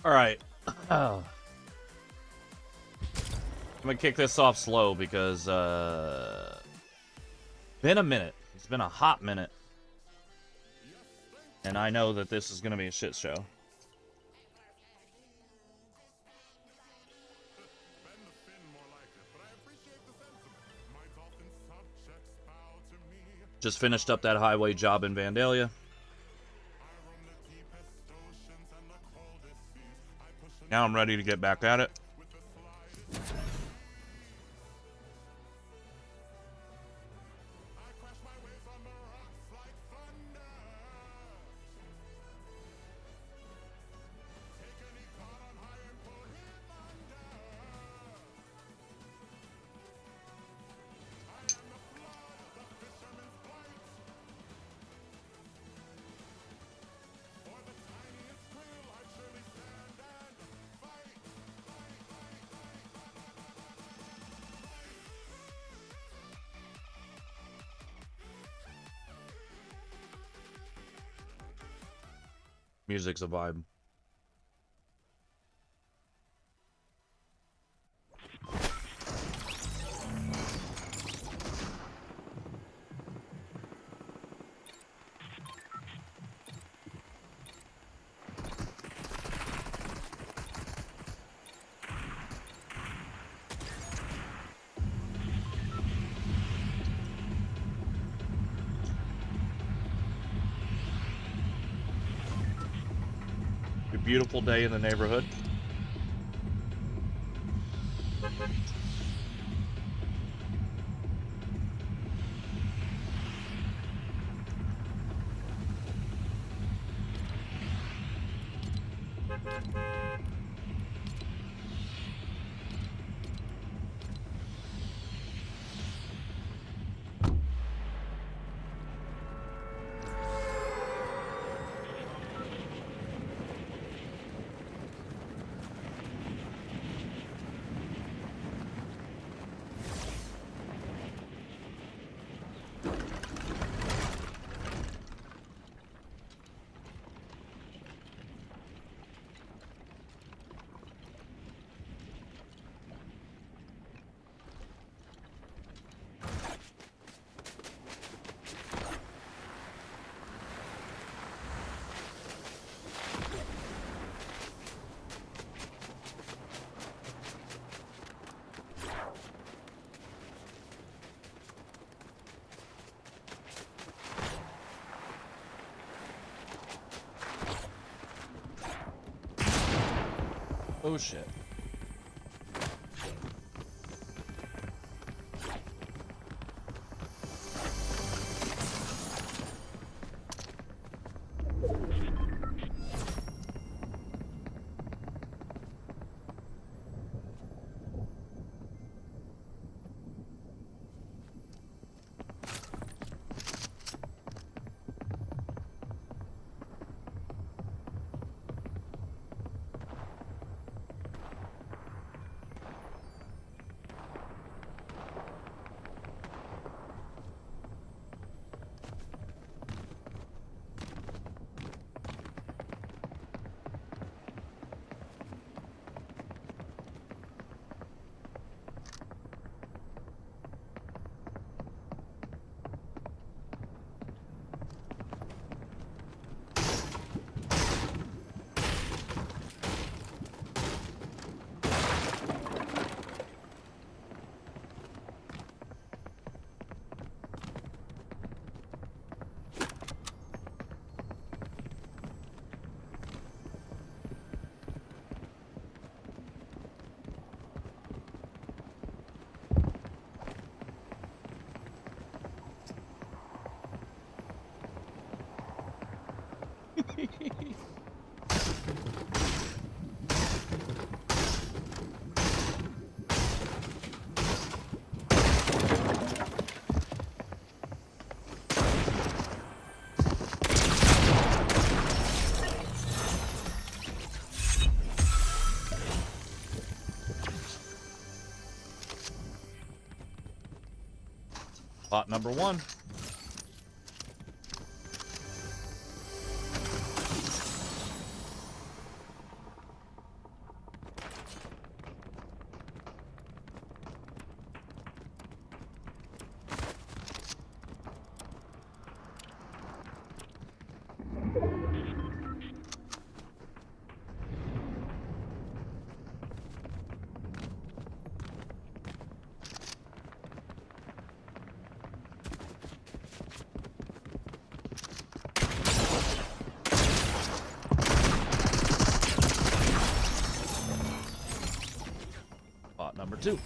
All right. I'm gonna kick this off slow because been a minute. It's been a hot minute, and I know that this is gonna be a shit show. Just finished up that highway job in Vandalia. Now I'm ready to get back at it. Music's a vibe. Beautiful day in the neighborhood. Oh shit. Spot number one. number 2.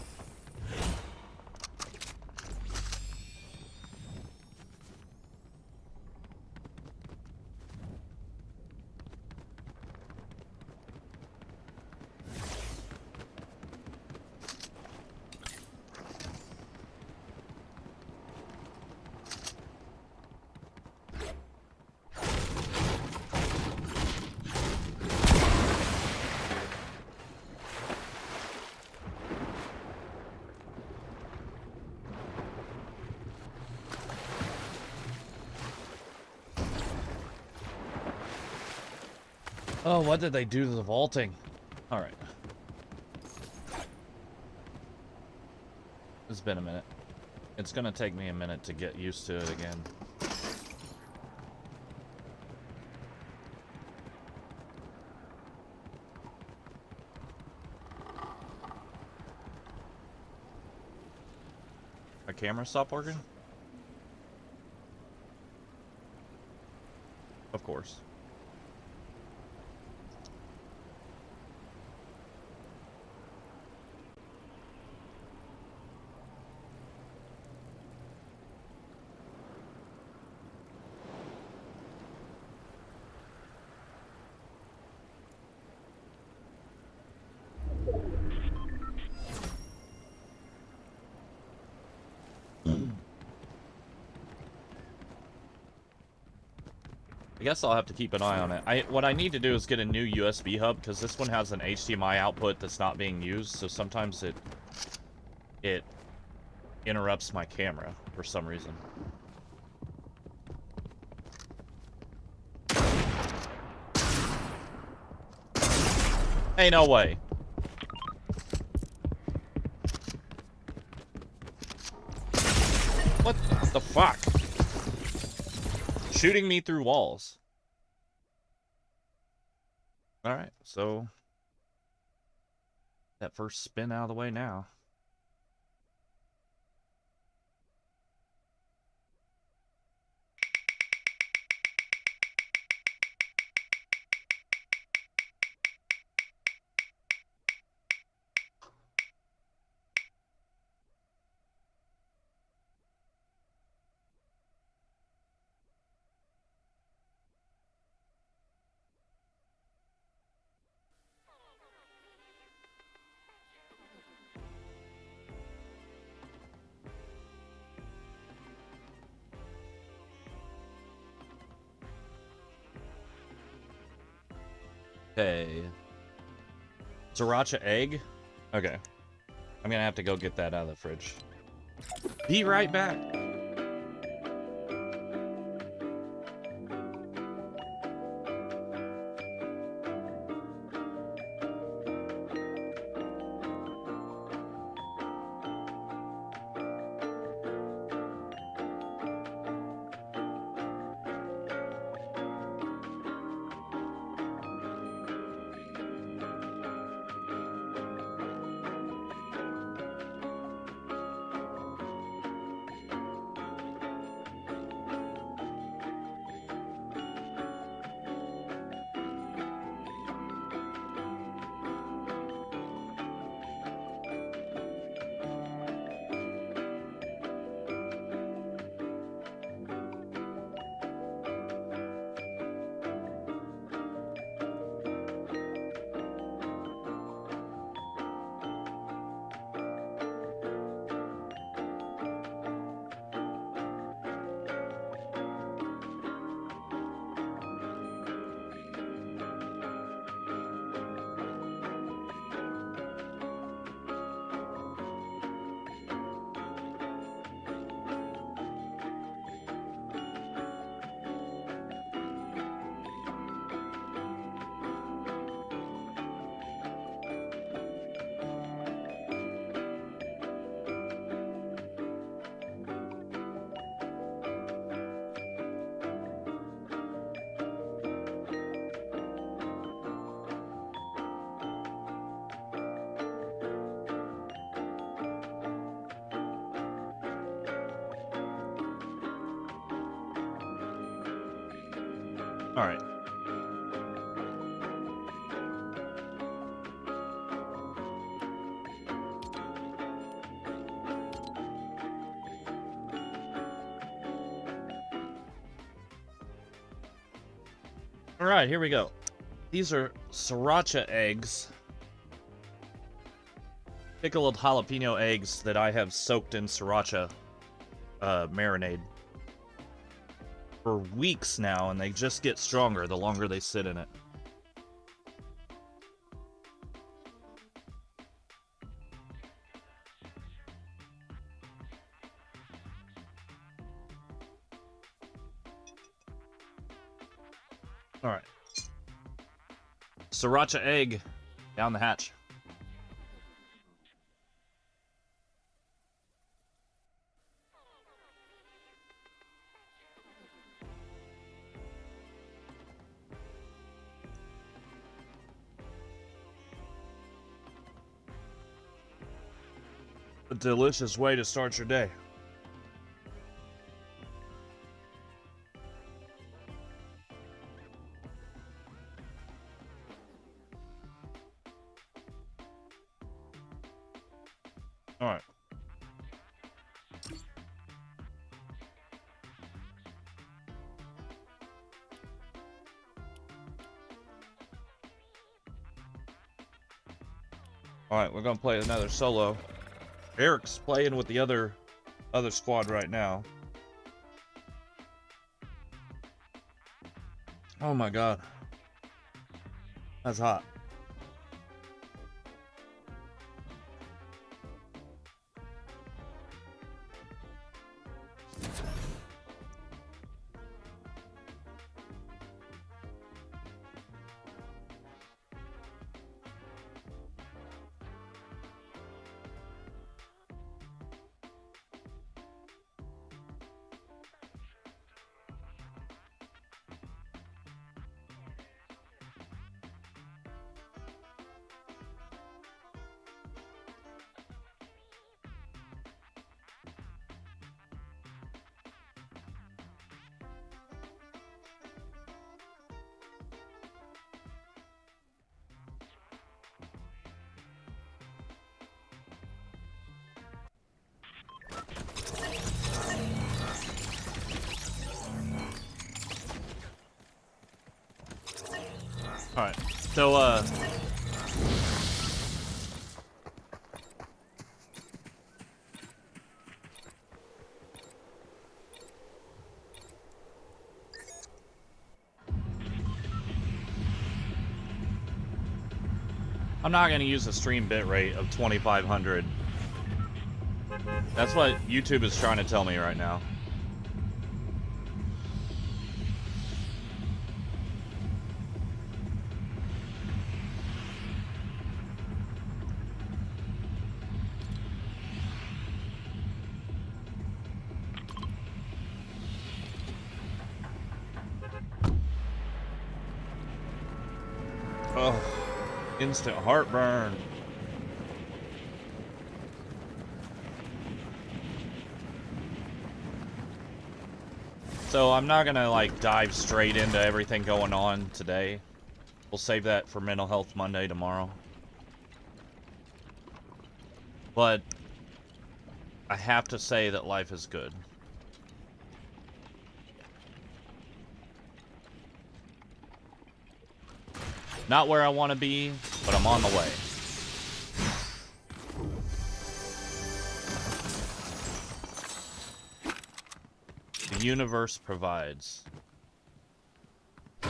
Oh, what did they do to the vaulting? Alright. It's been a minute. It's gonna take me a minute to get used to it again. My camera stopped working? Of course. I guess I'll have to keep an eye on it. What I need to do is get a new USB hub, because this one has an HDMI output that's not being used, so sometimes it interrupts my camera for some reason. Hey, no way. What the fuck? Shooting me through walls. Alright, so that first spin out of the way now. Okay. Sriracha egg? Okay. I'm gonna have to go get that out of the fridge. Be right back. All right. Alright, here we go. These are sriracha eggs. Pickled jalapeno eggs that I have soaked in sriracha marinade for weeks now, and they just get stronger the longer they sit in it. Alright. Sriracha egg down the hatch. A delicious way to start your day. All right. All right, we're gonna play another solo. Eric's playing with the other squad right now. Oh my god. That's hot. Alright, so, I'm not going to use a stream bitrate of 2500. That's what YouTube is trying to tell me right now. Oh, instant heartburn. So I'm not gonna like dive straight into everything going on today. We'll save that for Mental Health Monday tomorrow. But I have to say that life is good. Not where I want to be, but I'm on the way. The universe provides. I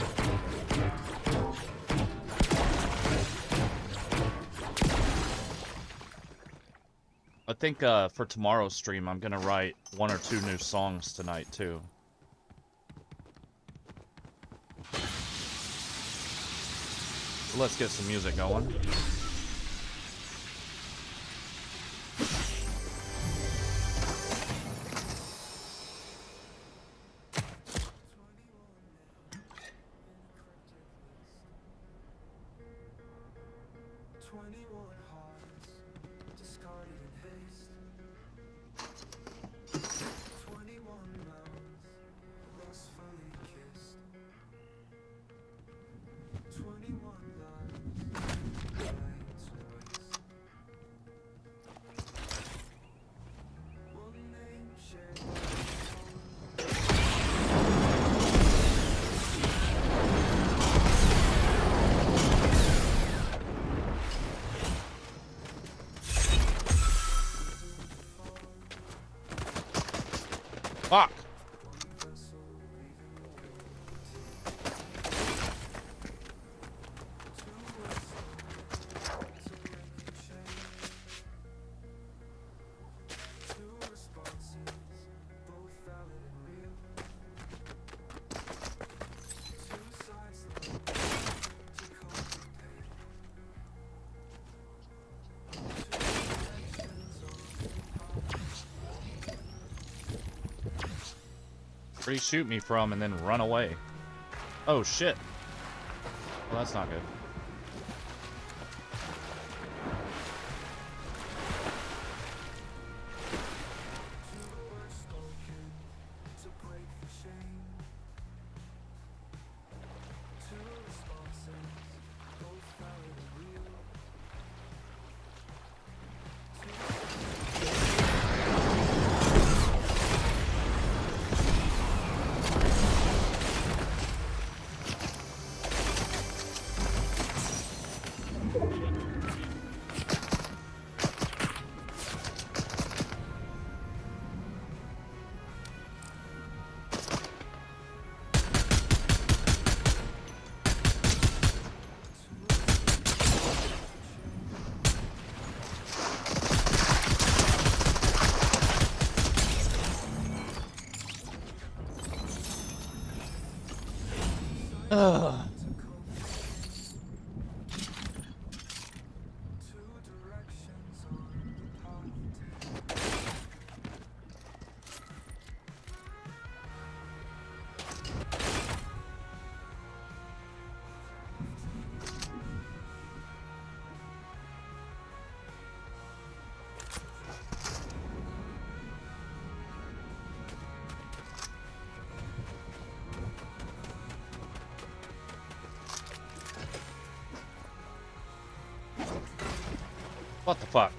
think for tomorrow's stream, I'm gonna write 1 or 2 new songs tonight too. So let's get some music going. Fuck! Where'd he shoot me from and then run away? Oh shit. Well, that's not good. Ugh. What the fuck?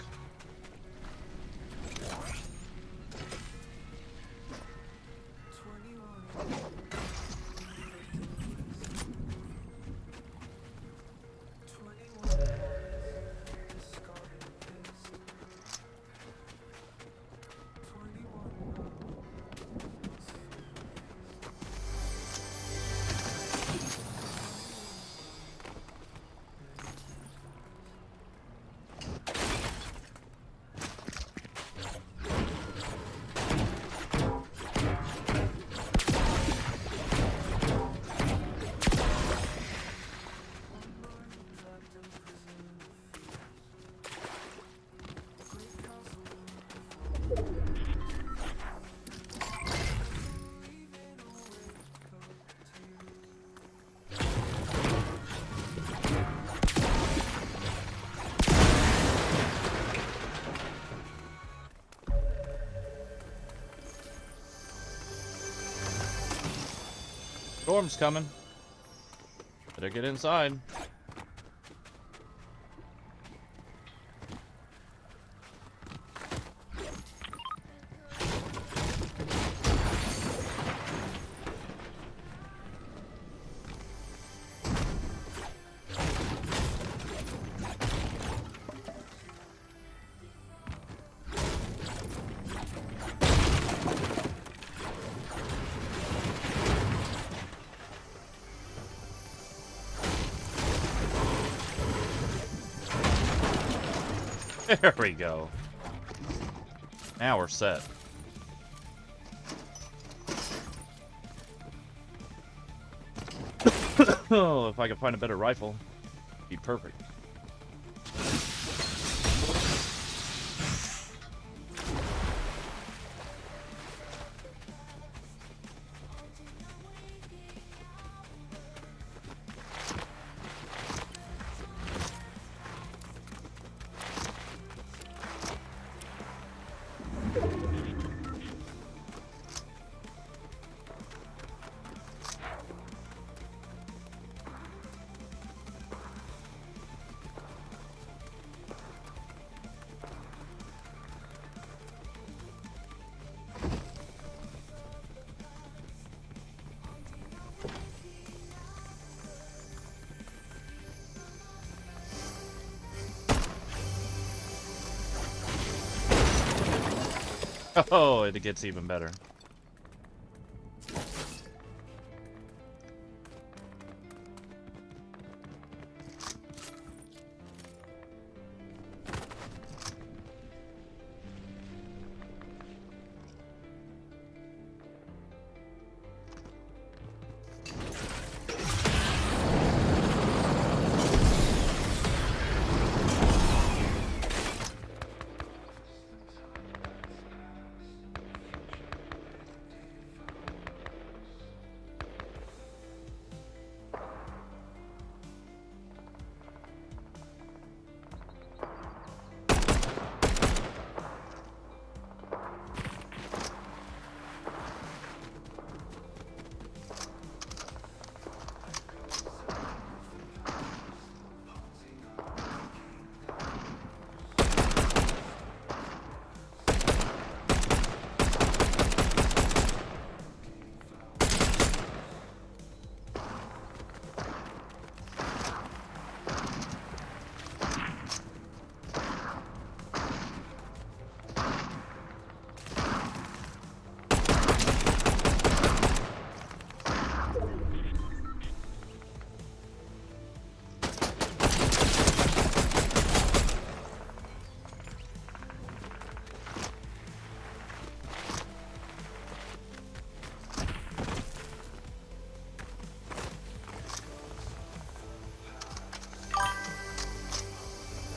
Storm's coming. Better get inside. There we go. Now we're set. Oh, if I could find a better rifle, it'd be perfect. Oh, it gets even better.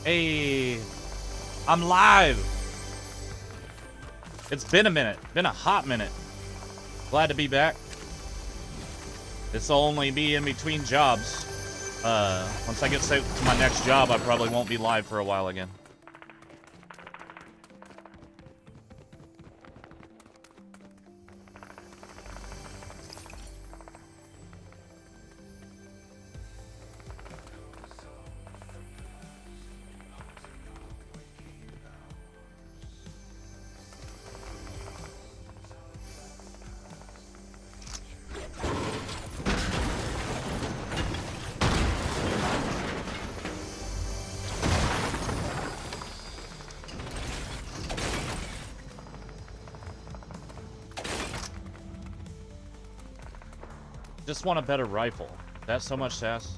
Hey, I'm live. It's been a minute. Been a hot minute. Glad to be back. This'll only be in between jobs. Once I get to my next job, I probably won't be live for a while again. Just want a better rifle. That's so much to ask.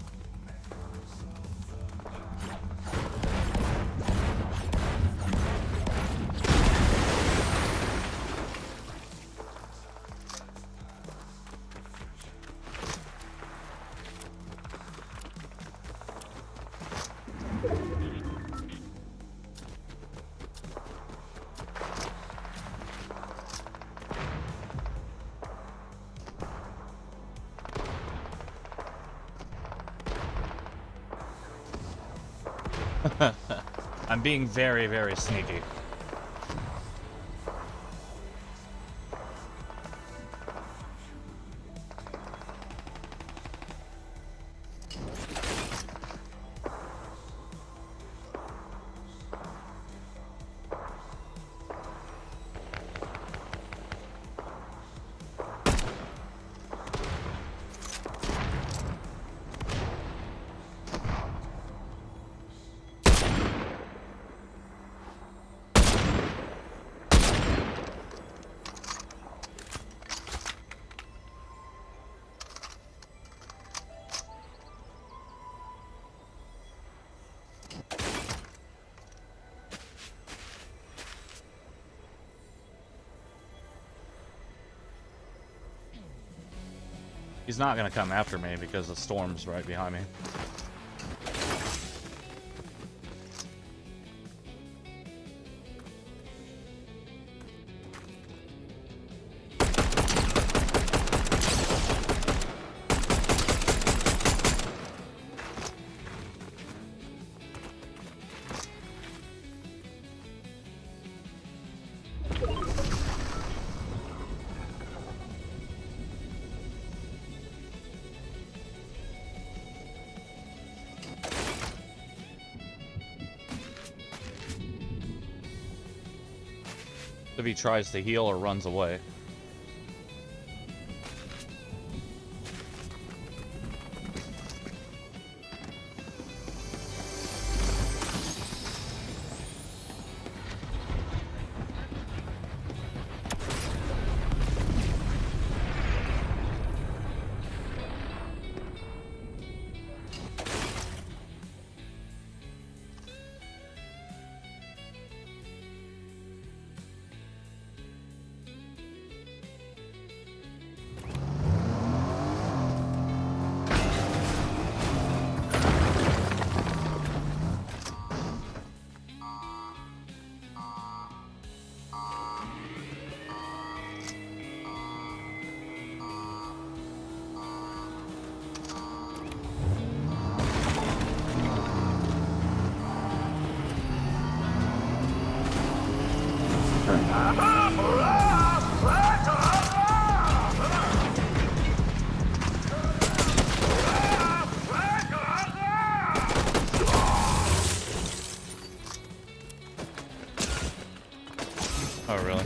I'm being very, very sneaky. He's not gonna come after me because the storm's right behind me. If he tries to heal or runs away. Oh, really?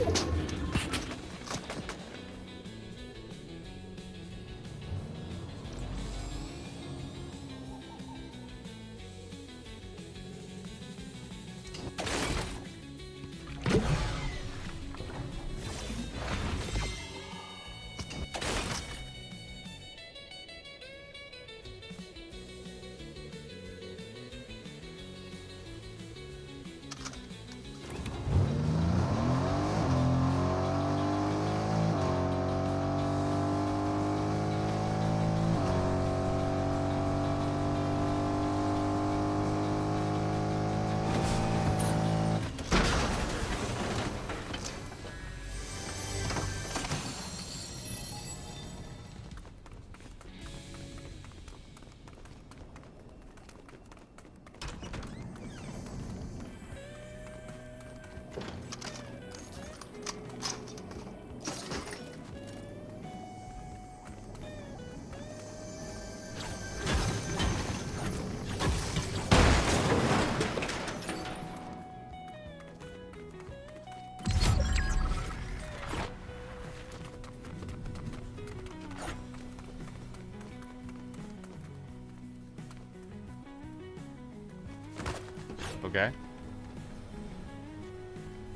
Okay.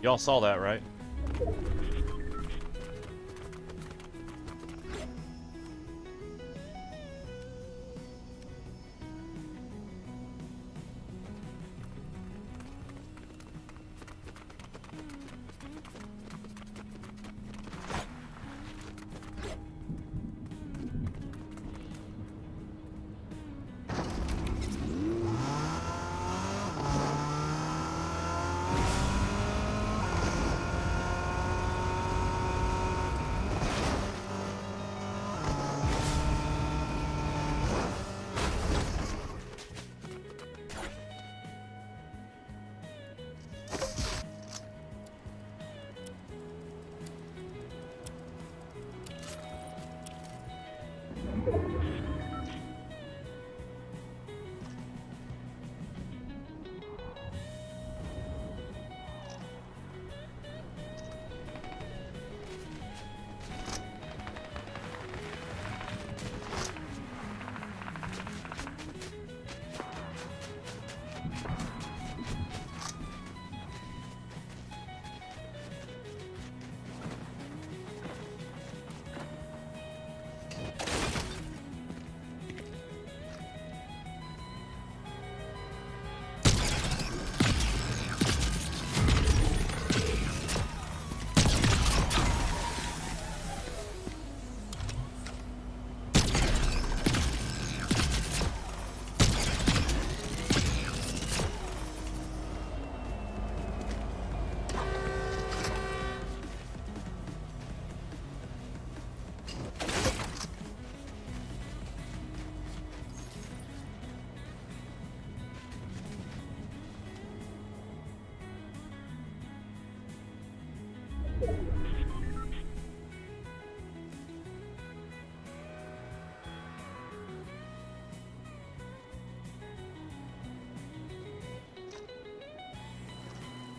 Y'all saw that, right?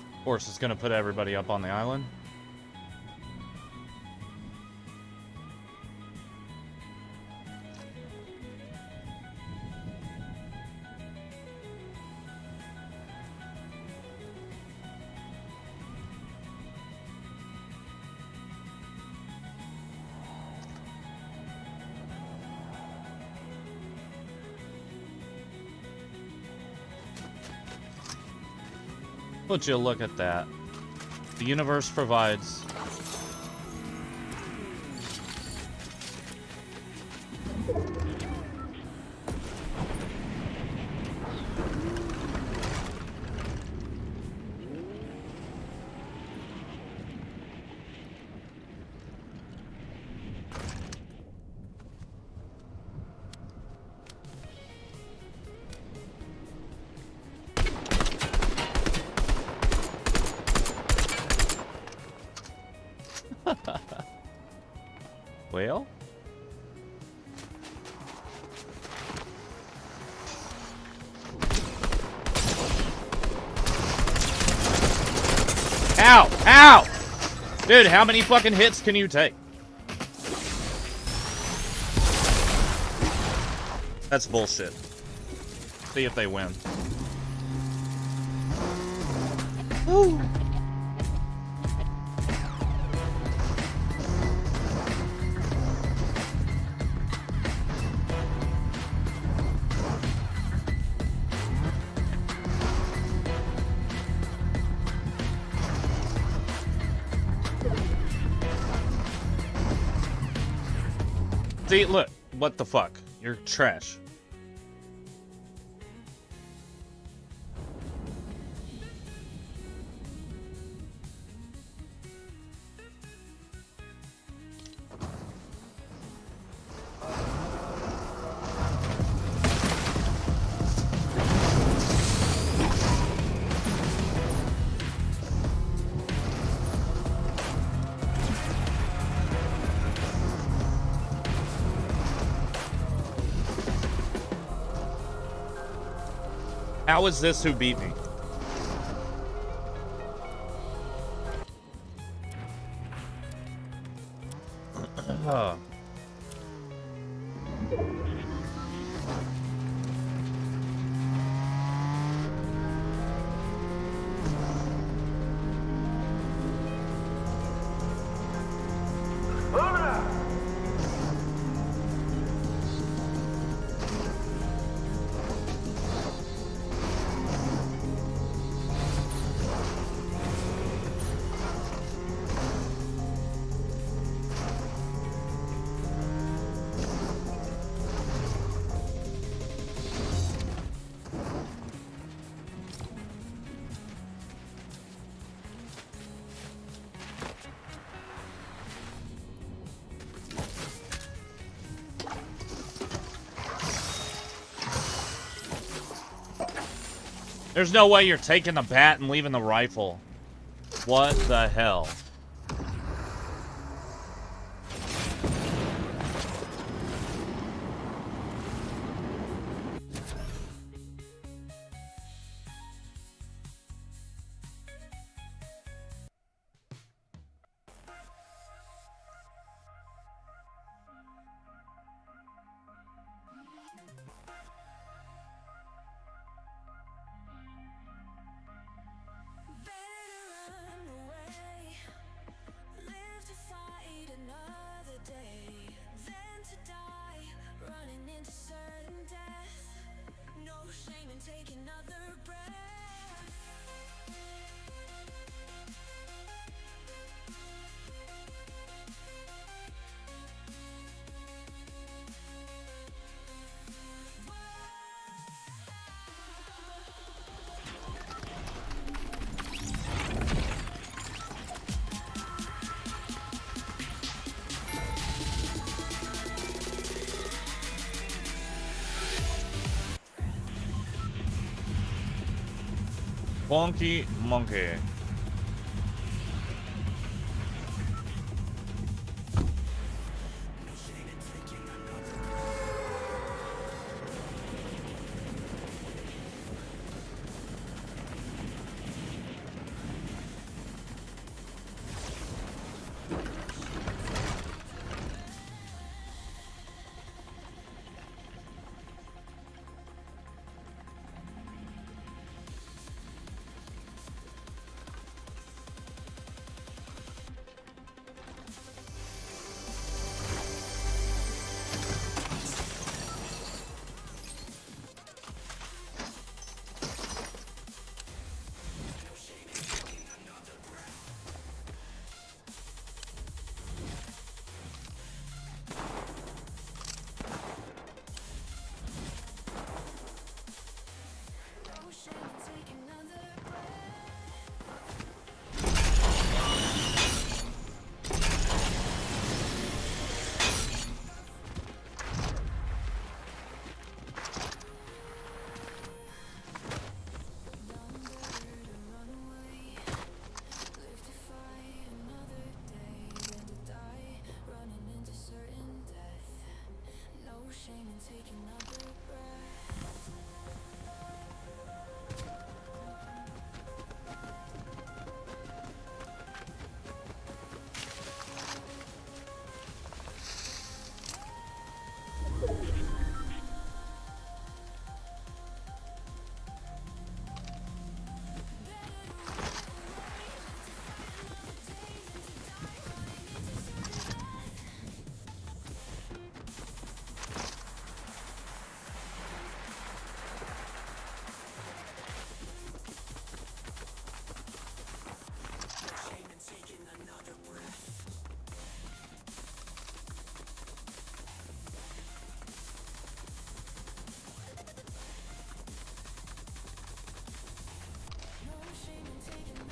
Of course, it's gonna put everybody up on the island. Would you look at that? The universe provides. Well? Ow! Ow! Dude, how many fucking hits can you take? That's bullshit. See if they win. Woo! See, look. What the fuck? You're trash. How is this who beat me? There's no way you're taking the bat and leaving the rifle. What the hell? Wonky monkey.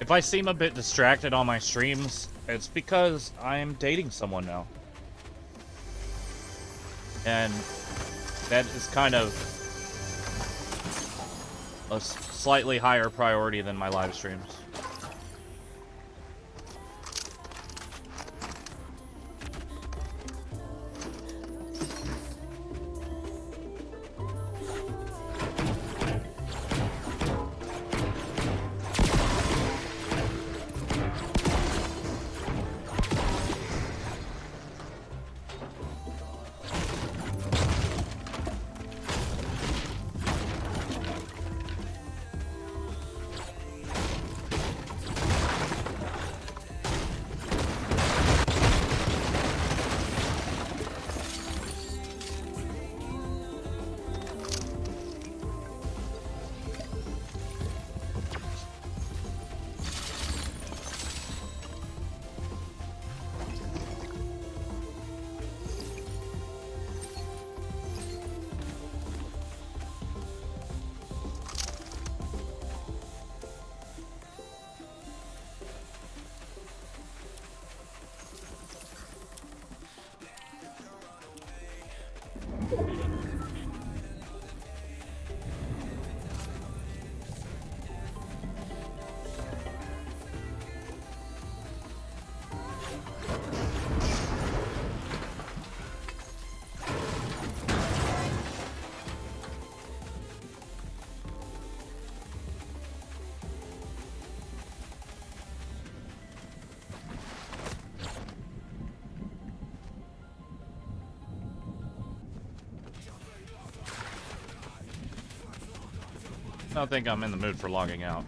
If I seem a bit distracted on my streams, it's because I'm dating someone now. And that is kind of a slightly higher priority than my live streams. I don't think I'm in the mood for logging out.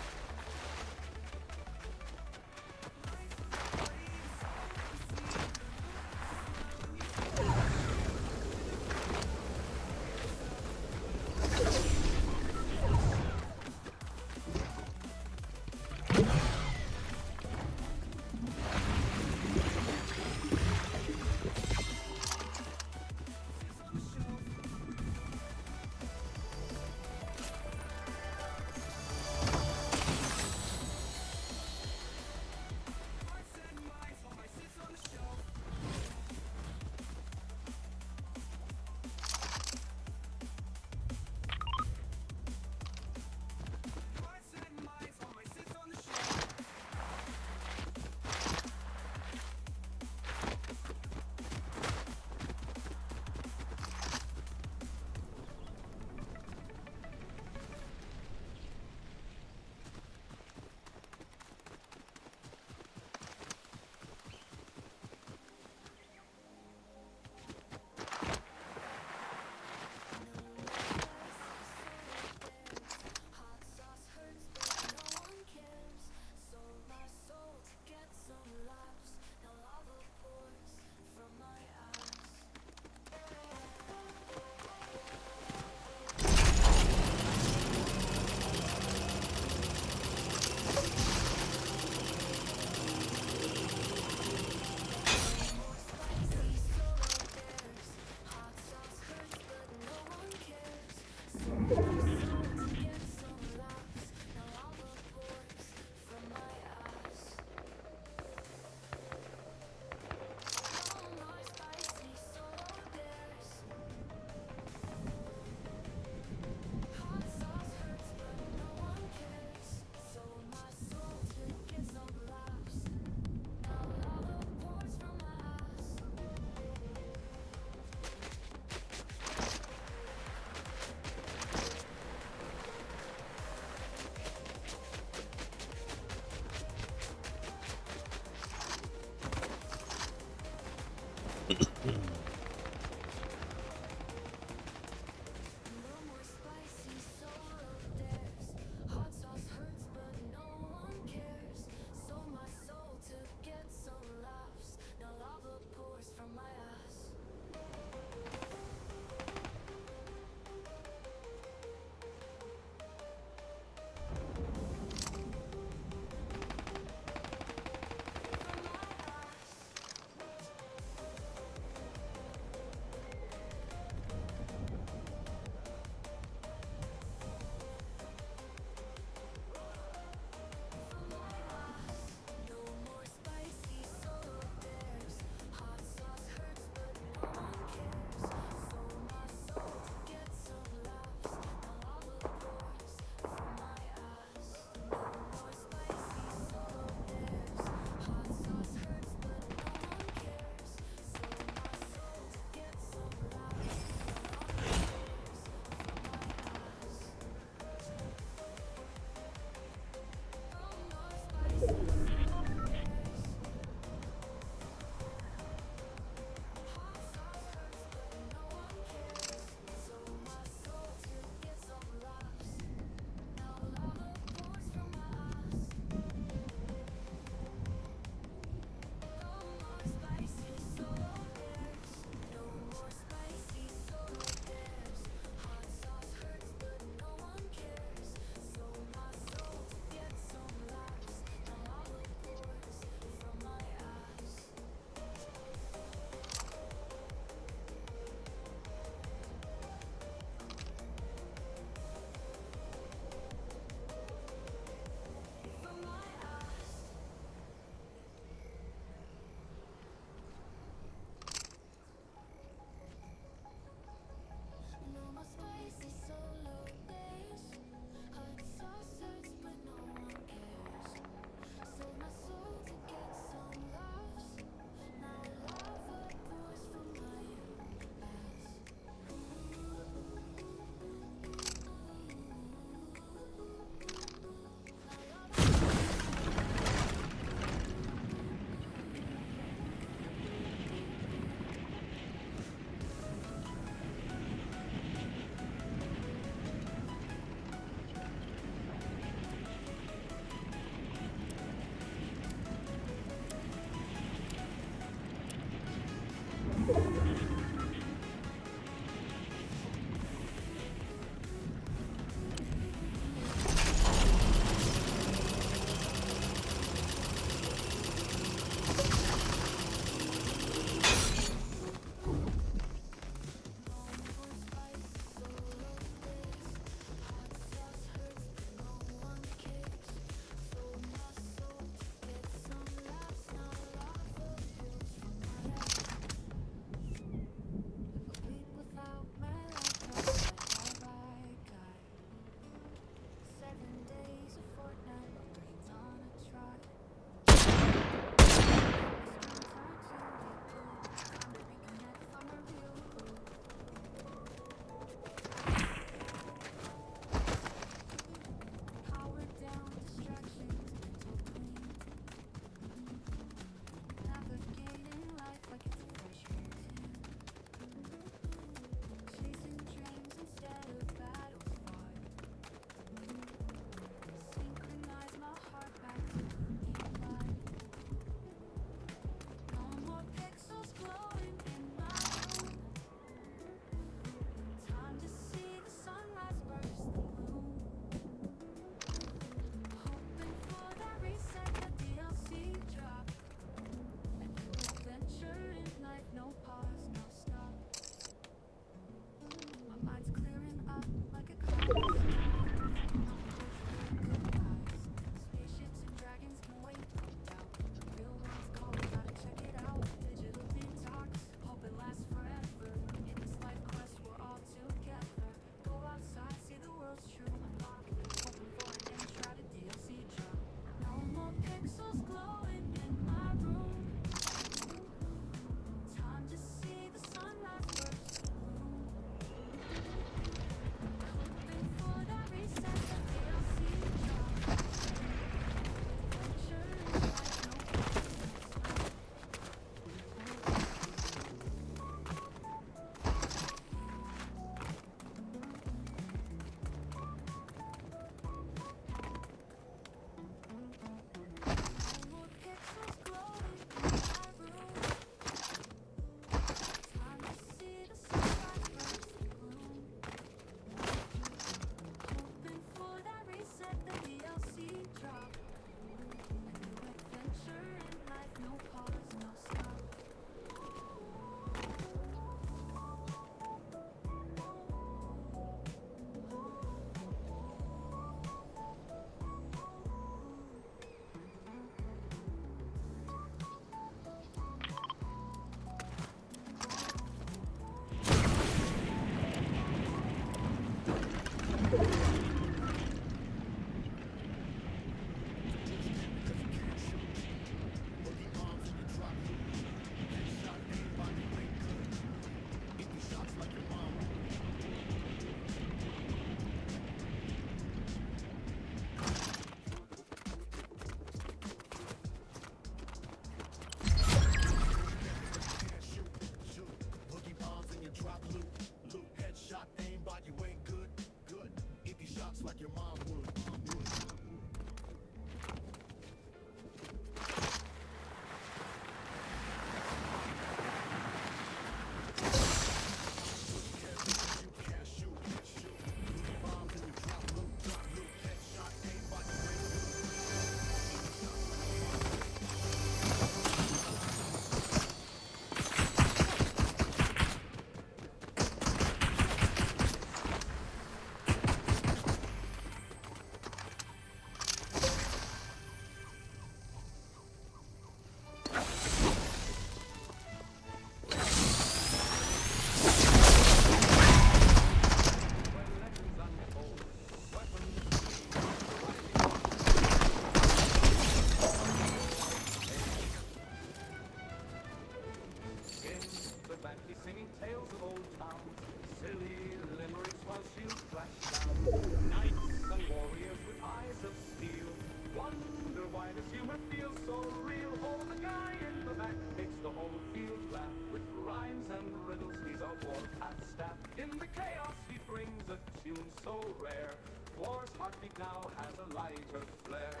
This humor feels so real. Hold the guy in the back makes the whole field laugh with rhymes and riddles. He's a warpath staff. In the chaos he brings a tune so rare. War's heartbeat now has a lighter flare.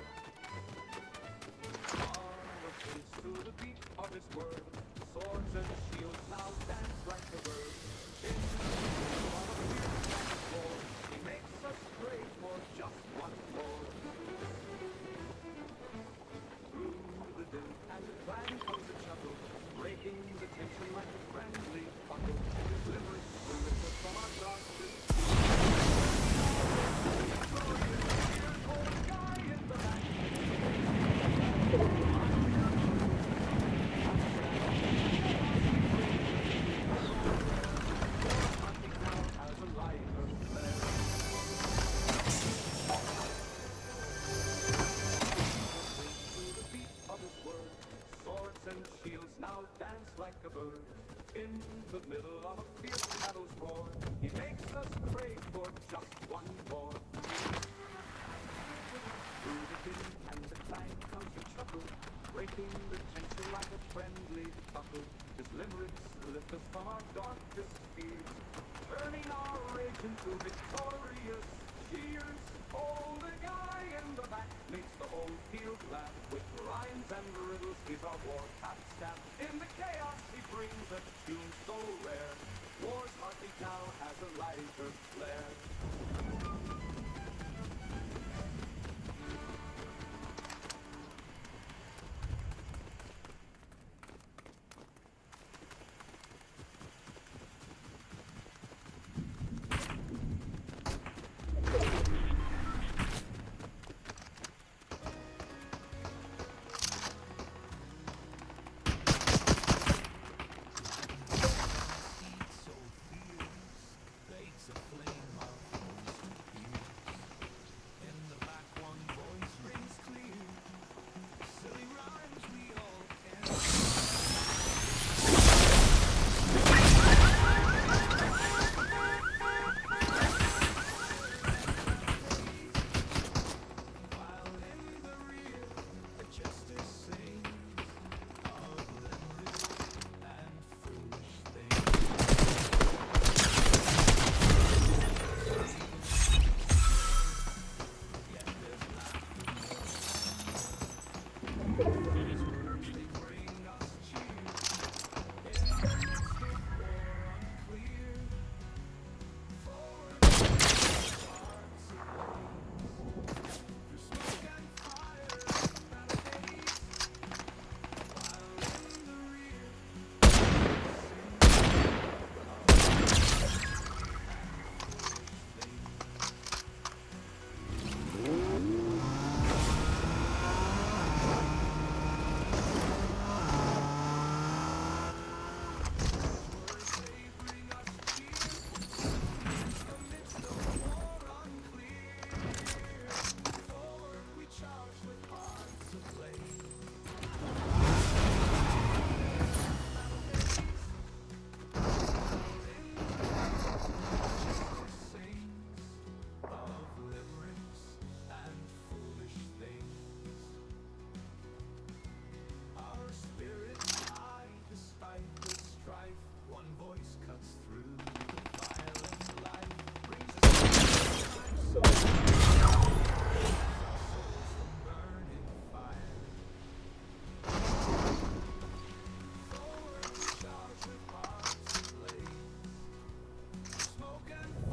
Marches to the beat of his word. Swords and shields now dance like a bird. In the middle of a fierce war, he makes us pray for just one more. Through the din and the clang comes a chuckle, breaking the tension like a friendly buckle. His limerick will lift us from our darkness. Old guy in the back. And shields now dance like a bird. In the middle of a fierce battle's roar, he makes us pray for just one more. Through the din and the clang comes a chuckle, breaking the tension like a friendly buckle. His limericks lift us from our darkest fears, turning our rage into victorious cheers. Oh, the guy in the back makes the whole field laugh with rhymes and riddles. He's our warpath staff. In the chaos he brings a tune so rare. War's heartbeat now has a lighter flare.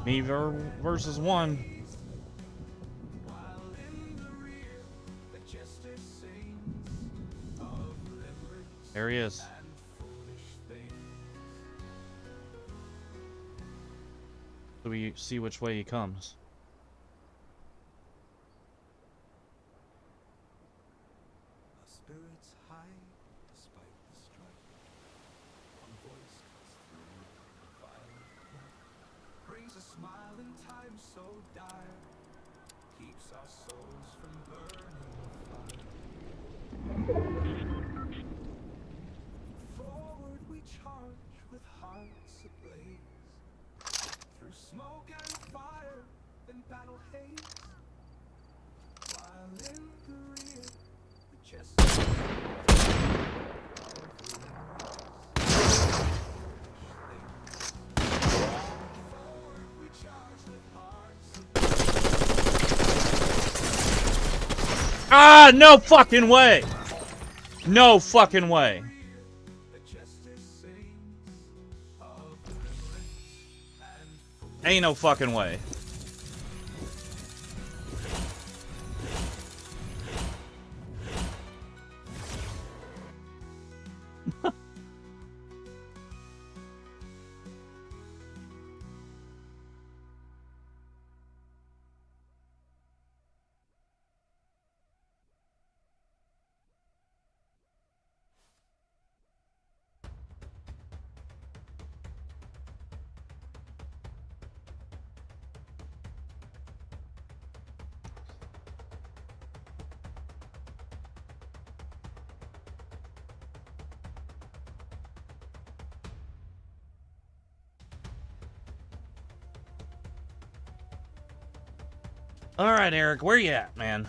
Me versus one. There he is. So we see which way he comes. Spirits high despite the strife. One voice cuts through the violent night, brings a smile in times so dire, keeps our souls from burning fire. Forward we charge with hearts ablaze, through smoke and fire and battle haze, while in the rear Ah, no fucking way. No fucking way. Ain't no fucking way. All right, Eric, where you at, man?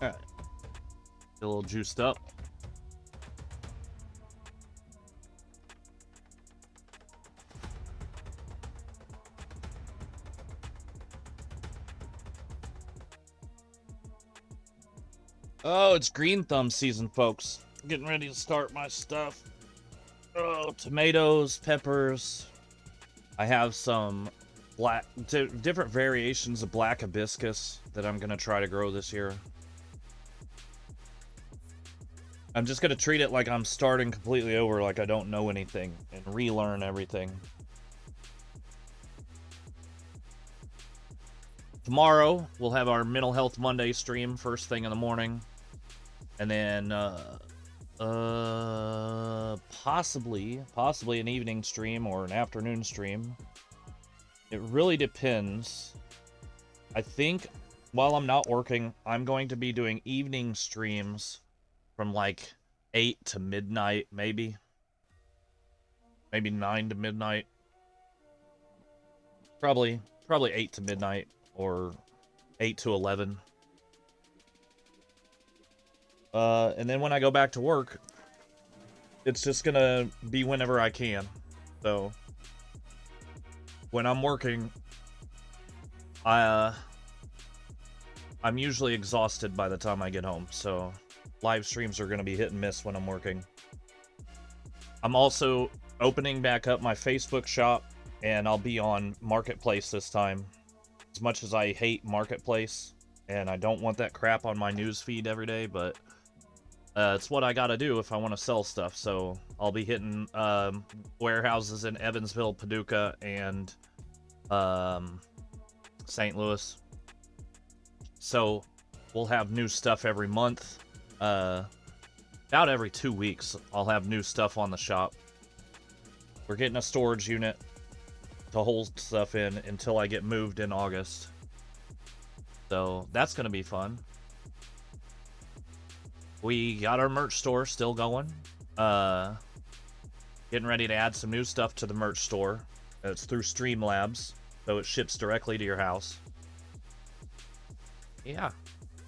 All right. Get a little juiced up. Oh, it's green thumb season, folks. Getting ready to start my stuff. Oh, tomatoes, peppers. I have some different variations of black hibiscus that I'm gonna try to grow this year. I'm just gonna treat it like I'm starting completely over, like I don't know anything, and relearn everything. Tomorrow, we'll have our Mental Health Monday stream first thing in the morning. And then, possibly an evening stream or an afternoon stream. It really depends. I think while I'm not working, I'm going to be doing evening streams from like 8 to midnight, maybe. Maybe 9 to midnight. Probably 8 to midnight or 8 to 11. And then when I go back to work, it's just gonna be whenever I can. So when I'm working, I'm usually exhausted by the time I get home. So live streams are gonna be hit and miss when I'm working. I'm also opening back up my Facebook shop, and I'll be on Marketplace this time. As much as I hate Marketplace, and I don't want that crap on my news feed every day, but it's what I gotta do if I want to sell stuff. So I'll be hitting warehouses in Evansville, Paducah, and St. Louis. So we'll have new stuff every month. About every 2 weeks, I'll have new stuff on the shop. We're getting a storage unit to hold stuff in until I get moved in August. So that's gonna be fun. We got our merch store still going. Getting ready to add some new stuff to the merch store. It's through Streamlabs, so it ships directly to your house. Yeah.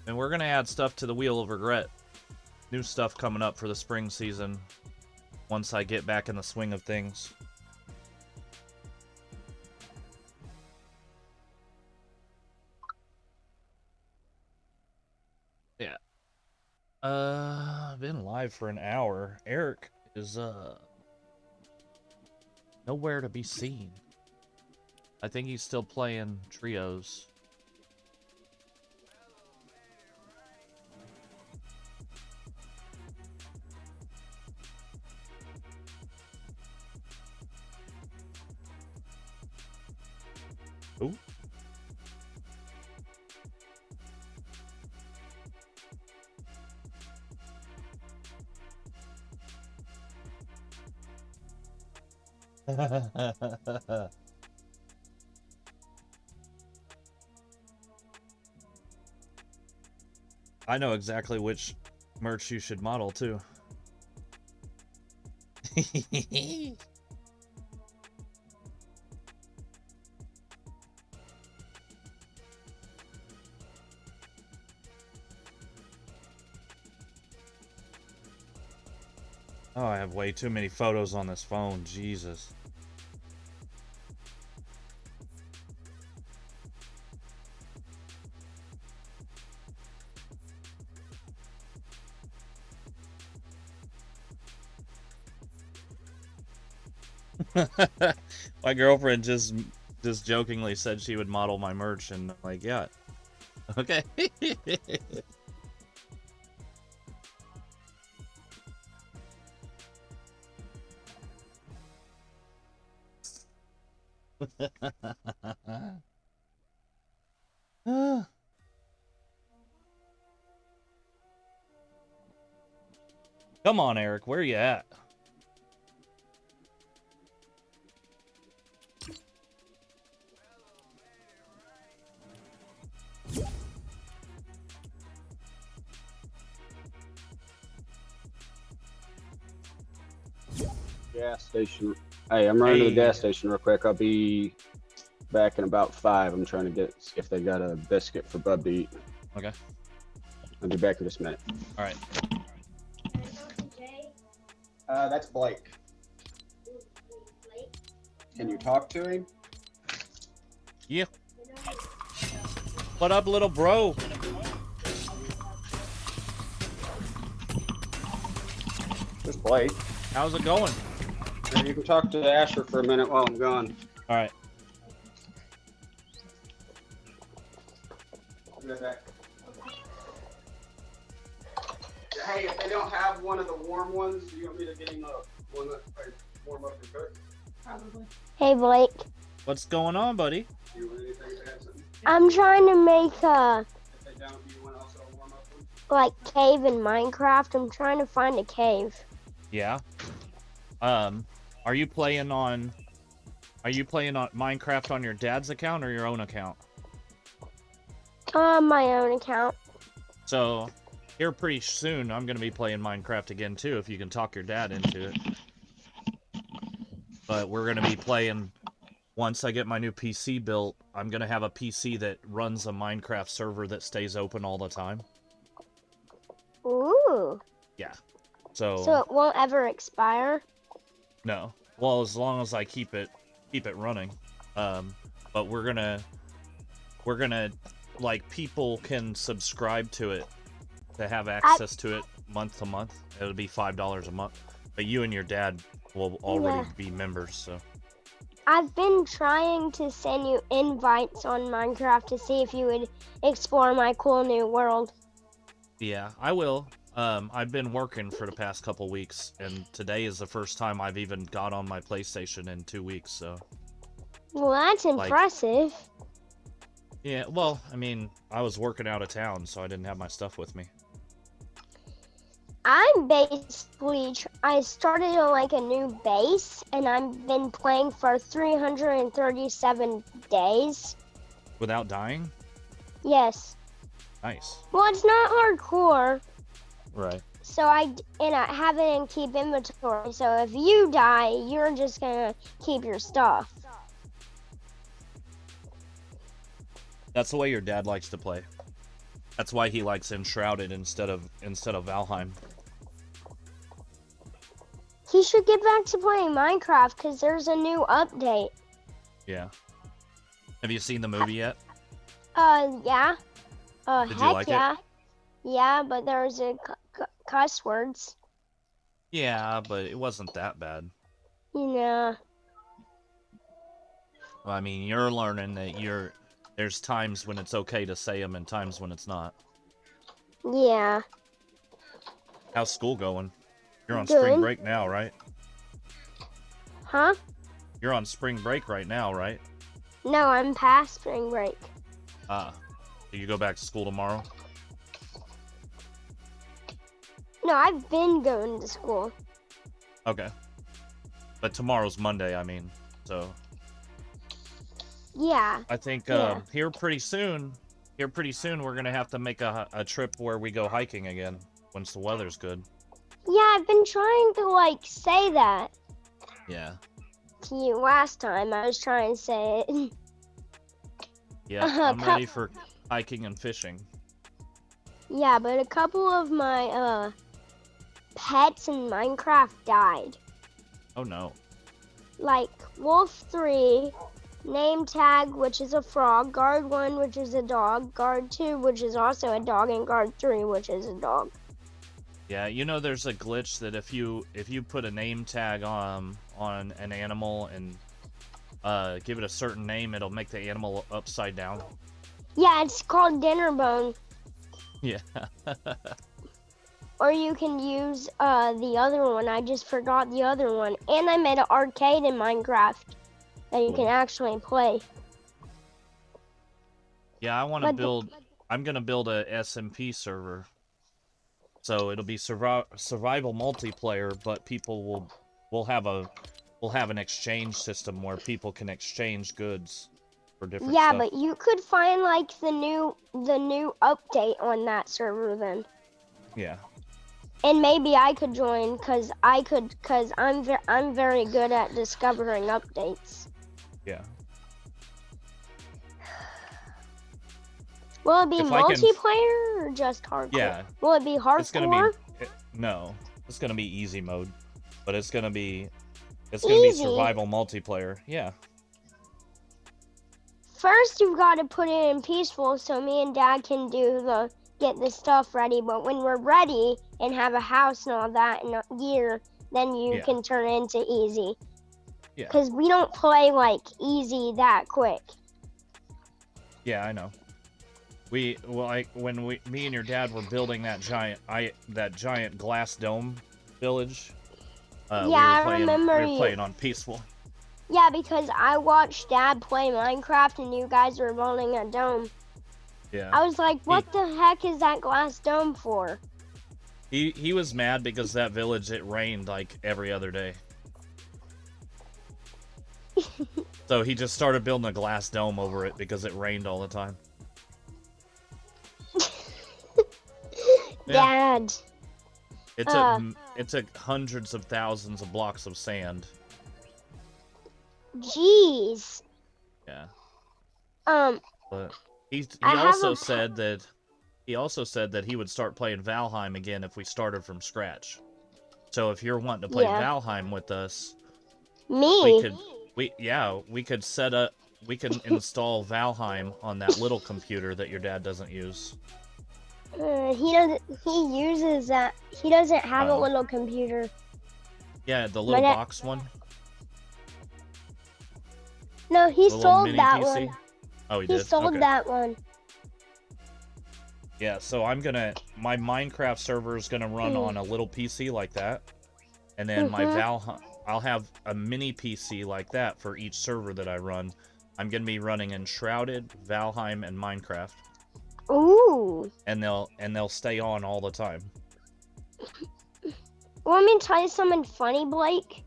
And we're going to add stuff to the Wheel of Regret. New stuff coming up for the spring season once I get back in the swing of things. Yeah. I've been live for an hour. Eric is, nowhere to be seen. I think he's still playing trios. Ooh. I know exactly which merch you should model too. Oh, I have way too many photos on this phone. Jesus. My girlfriend just jokingly said she would model my merch, and I'm like, yeah, okay. Come on, Eric, where you at? Gas station. Hey, I'm running to the gas station real quick. I'll be back in about 5. I'm trying to see if they got a biscuit for Bub to eat. Okay. I'll be back in just a minute. All right. That's Blake. Can you talk to him? Yeah. What up, little bro? This is Blake. How's it going? You can talk to Asher for a minute while I'm gone. All right. I'll be right back. Hey, if they don't have one of the warm ones, do you want me to get him one that I warm up and cook? Probably. Hey Blake, What's going on, buddy? Do you want anything to add something? I'm trying to make a If they don't, do you want also a warm up one? like cave in Minecraft. I'm trying to find a cave. Yeah. Are you playing on Minecraft on your dad's account or your own account? My own account. So, here pretty soon, I'm gonna be playing Minecraft again too, if you can talk your dad into it. But we're gonna be playing, once I get my new PC built, I'm gonna have a PC that runs a Minecraft server that stays open all the time. Ooh. Yeah. So it won't ever expire? No. Well, as long as I keep it running. But we're gonna like, people can subscribe to it to have access to it month to month. It'll be $5 a month. But you and your dad will already be members, so. I've been trying to send you invites on Minecraft to see if you would explore my cool new world. Yeah, I will. I've been working for the past couple weeks, and today is the first time I've even got on my PlayStation in 2 weeks, so. Well, that's impressive. Yeah, well, I mean, I was working out of town, so I didn't have my stuff with me. I'm basically, I started like a new base, and I've been playing for 337 days. Without dying? Yes. Nice. Well, it's not hardcore. Right. So I have it in keep inventory. So if you die, you're just gonna keep your stuff. That's the way your dad likes to play. That's why he likes Enshrouded instead of Valheim. He should get back to playing Minecraft because there's a new update. Yeah. Have you seen the movie yet? Yeah. Did Heck you like yeah. it? Yeah, but there's a cuss words. Yeah, but it wasn't that bad. Yeah. Well, I mean, you're learning that there's times when it's okay to say them and times when it's not. Yeah. How's school going? You're on Good. spring break now, right? Huh? You're on spring break right now, right? No, I'm past spring break. Ah. Do you go back to school tomorrow? No, I've been going to school. Okay. But tomorrow's Monday, I mean, so. Yeah. I think Yeah. here pretty soon, Here pretty soon, we're gonna have to make a trip where we go hiking again once the weather's good. Yeah, I've been trying to like say that Yeah. to you last time. I was trying to say it. Yeah, I'm ready for hiking and fishing. Yeah, but a couple of my pets in Minecraft died. Oh no. Like Wolf 3, name tag, which is a frog, guard 1, which is a dog, guard 2, which is also a dog, and guard 3, which is a dog. Yeah, you know there's a glitch that if you put a name tag on an animal and give it a certain name, it'll make the animal upside down. Yeah, it's called dinner bone. Yeah. Or you can use the other one. I just forgot the other one. And I made an arcade in Minecraft that you can actually play. Yeah, I want to build. I'm gonna build a SMP server, so it'll be survival multiplayer, but people will have an exchange system where people can exchange goods for different Yeah, stuff. but you could find like the new update on that server then. Yeah. And maybe I could join cuz I'm very good at discovering updates. Yeah. Will it be multiplayer or just hardcore? Yeah. Will it be hardcore? It's gonna be no. It's gonna be easy mode, but it's gonna be survival multiplayer. Yeah. First, you've got to put it in peaceful so me and Dad can get the stuff ready. But when we're ready and have a house and all that and gear, then you can turn it into easy. Yeah. Because we don't play like easy that quick. Yeah, I know. Me and your dad were building that giant glass dome village. I remember. We were playing on peaceful. Yeah, because I watched Dad play Minecraft and you guys were building a dome. Yeah. I was like, what the heck is that glass dome for? He was mad because that village, it rained like every other day. So he just started building a glass dome over it because it rained all the time. Dad. It took hundreds of thousands of blocks of sand. Jeez. Yeah. But he also said that he would start playing Valheim again if we started from scratch. So if you're wanting to play Valheim with us, we could set up, we can install Valheim on that little computer that your dad doesn't use. He uses that. He doesn't have a little computer. Yeah, the little box one. No, he sold that one. Oh, he did? He sold that one. Yeah, so my Minecraft server is gonna run on a little PC like that. And then my I'll have a mini PC like that for each server that I run. I'm gonna be running Enshrouded, Valheim, and Minecraft. Ooh. And they'll stay on all the time. Want me to tell you something funny, Blake?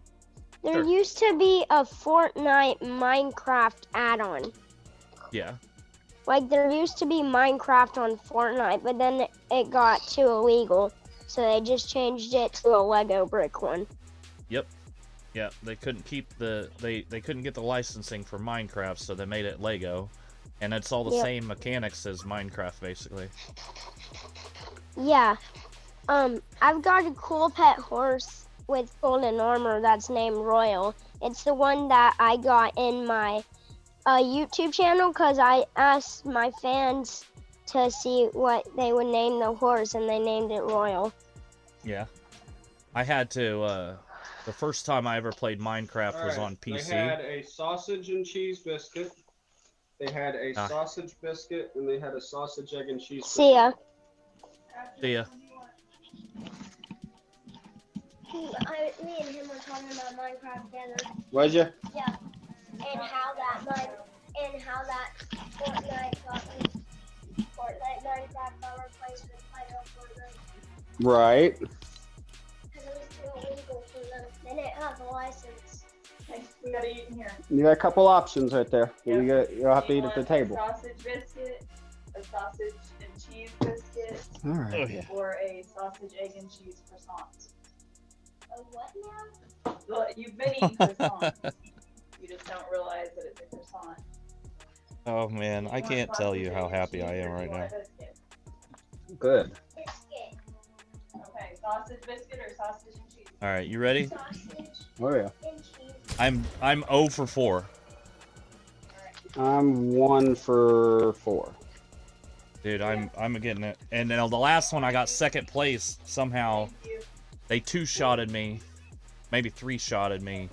There used to be a Fortnite Minecraft add-on. Yeah. Like, there used to be Minecraft on Fortnite, but then it got too illegal. So they just changed it to a Lego brick one. Yep. Yeah, they couldn't keep they couldn't get the licensing for Minecraft, so they made it Lego. And it's all the same mechanics as Minecraft, basically. Yeah. I've got a cool pet horse with golden armor that's named Royal. It's the one that I got in my YouTube channel because I asked my fans to see what they would name the horse, and they named it Royal. Yeah. I had to, the first time I ever played Minecraft was on PC. They had a sausage and cheese biscuit. They had a sausage biscuit, and they had a sausage, egg, and cheese biscuit. See ya. See ya. Me and him were talking about Minecraft together. Was you? Yeah. And how that Fortnite Minecraft got replaced with Fortnite. Right. Because it was too illegal for them. They didn't have a license. We gotta eat in here. You got a couple options right there. Yep. You'll have to eat at the table. Sausage biscuit, a a sausage and cheese biscuit All right. Oh, yeah. or a sausage, egg, and cheese croissant? A what now? Well, you've been eating croissants. You just don't realize that it's a croissant. Oh man, Do I want can't tell sausage, you egg, how and happy cheese, I or am do you right want now. a biscuit? Good. Biscuit. Okay, sausage biscuit or sausage and cheese? All right, you ready? Sausage Oh yeah. and cheese. I'm 0 for 4. I'm 1 for 4. Dude, I'm getting it. And then the last one I got second place somehow. Thank you. They 2-shotted me, maybe 3-shotted me,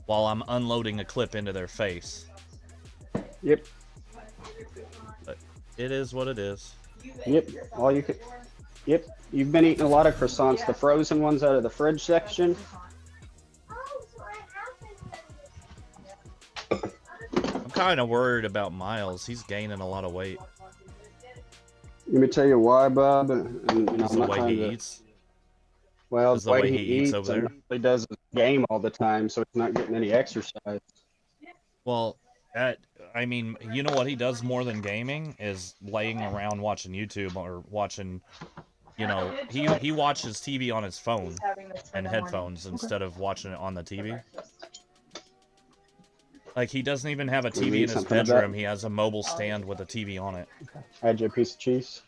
while I'm unloading a clip into their face. Yep. But it is what it is. Yep. All you could. Yep. You've been eating a lot of croissants, the frozen ones out of the fridge section. Oh, so I have been. I'm kind of worried about Miles. He's gaining a lot of weight. Let me tell you why, Bob. And, you know, It's I'm the not way trying he to. eats. Well, Is the way he eats over there. and he does his game all the time, so he's not getting any exercise. Well, I mean, you know what he does more than gaming is laying around watching YouTube or watching, you know, he watches TV on his phone He's having this for and the morning. headphones instead of watching it on the TV. Like, he doesn't even have a Can we TV eat in his something of that? bedroom. He has a mobile stand with a TV on it. Add you a piece of cheese.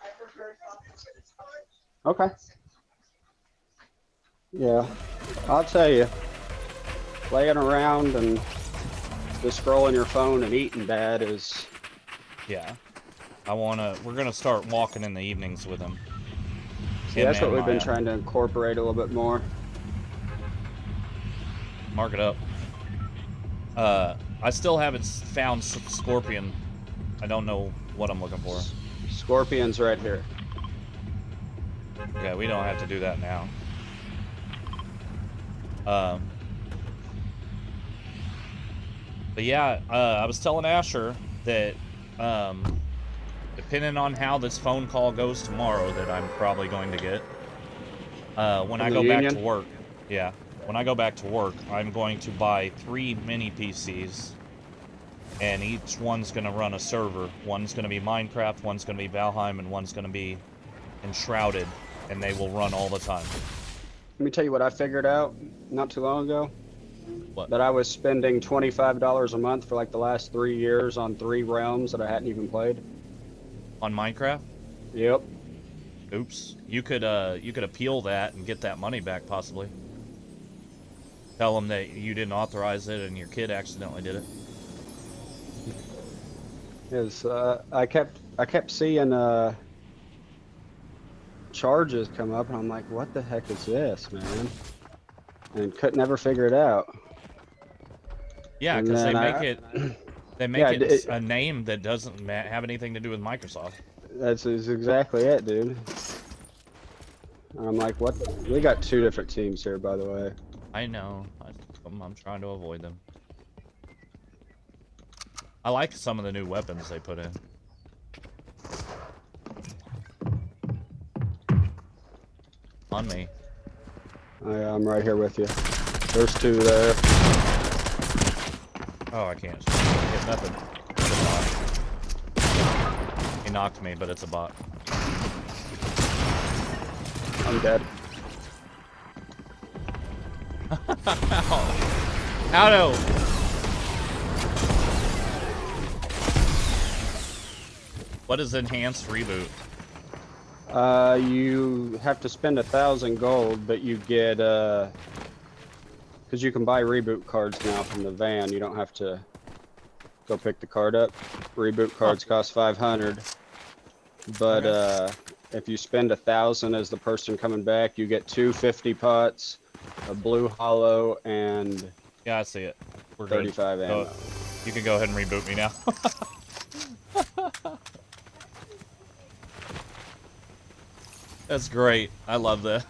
I prefer sausage. Okay. Yeah, I'll tell you, playing around and just scrolling your phone and eating bad is. Yeah. We're gonna start walking in the evenings with him. See, Him that's what and we've been Maya. trying to incorporate a little bit more. Mark it up. I still haven't found Scorpion. I don't know what I'm looking for. Scorpion's right here. Okay, we don't have to do that now. But yeah, I was telling Asher that depending on how this phone call goes tomorrow, that I'm probably going to get. When I the go back to union? work, yeah, when I go back to work, I'm going to buy 3 mini PCs, and each one's going to run a server. One's going to be Minecraft, one's going to be Valheim, and one's going to be Enshrouded, and they will run all the time. Let me tell you what I figured out not too long ago. What? That I was spending $25 a month for like the last 3 years on 3 realms that I hadn't even played. On Minecraft? Yep. Oops. You could appeal that and get that money back, possibly. Tell them that you didn't authorize it and your kid accidentally did it. Is I kept seeing charges come up, and I'm like, what the heck is this, man? And couldn't ever figure it out. Yeah, And because they then make it. They make Yeah, it a name that doesn't have anything to do with Microsoft. That's exactly it, dude. I'm like, what? We got 2 different teams here, by the way. I know. I'm trying to avoid them. I like some of the new weapons they put in. On me. I'm right here with you. There's 2 there. Oh, I can't hit nothing. It's a bot. He knocked me, but it's a bot. I'm dead. How do? What is enhanced reboot? You have to spend 1,000 gold, but you get because you can buy reboot cards now from the van. You don't have to go pick the card up. Reboot cards cost 500, but if you spend 1,000 as the person coming back, you get 2 50 pots, a blue hollow, and Yeah, I see it. We're good. 35 ammo. You can go ahead and reboot me now. That's great. I love that.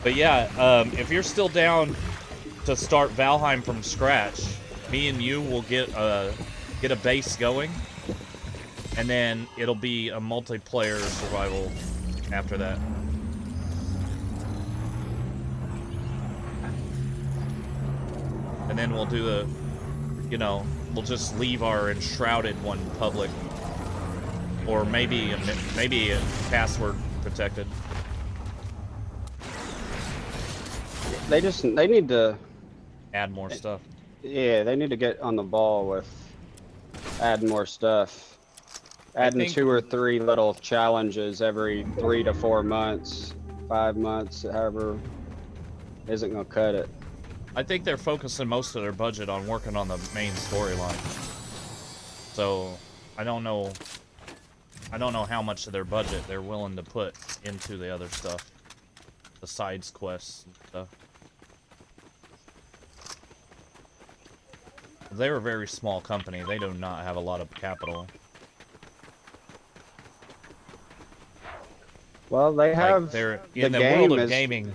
But yeah, if you're still down to start Valheim from scratch, me and you will get a base going, and then it'll be a multiplayer survival after that. And then we'll do the, you know, we'll just leave our enshrouded one public, or maybe password protected. They need to Add more stuff. Yeah, they need to get on the ball with adding more stuff. Adding think- 2 or 3 little challenges every 3 to 4 months, 5 months, however, isn't gonna cut it. I think they're focusing most of their budget on working on the main storyline. So I don't know how much of their budget they're willing to put into the other stuff, the sides quests and stuff. They're a very small company. They do not have a lot of capital. Well, they have Like they're the in the game world of is, gaming.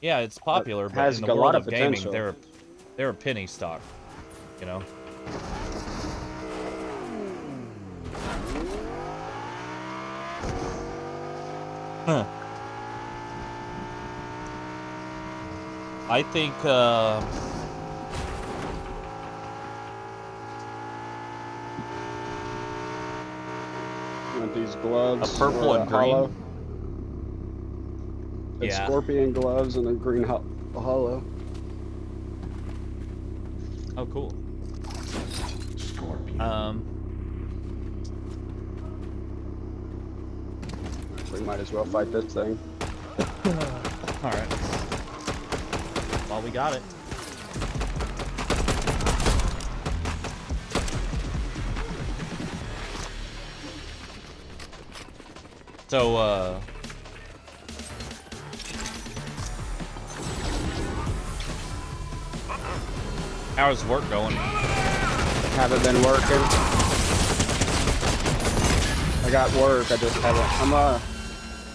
Yeah, it's popular, but has in a the lot world of of gaming, potential. they're a penny stock, you know. Huh. I think want these gloves. A purple or and green? hollow. It's Yeah. scorpion gloves and a green hollow. oh cool. We might as well fight this thing. All right. Well, we got it. So, how's work going? Haven't been working. I got work, I just haven't. I'm gonna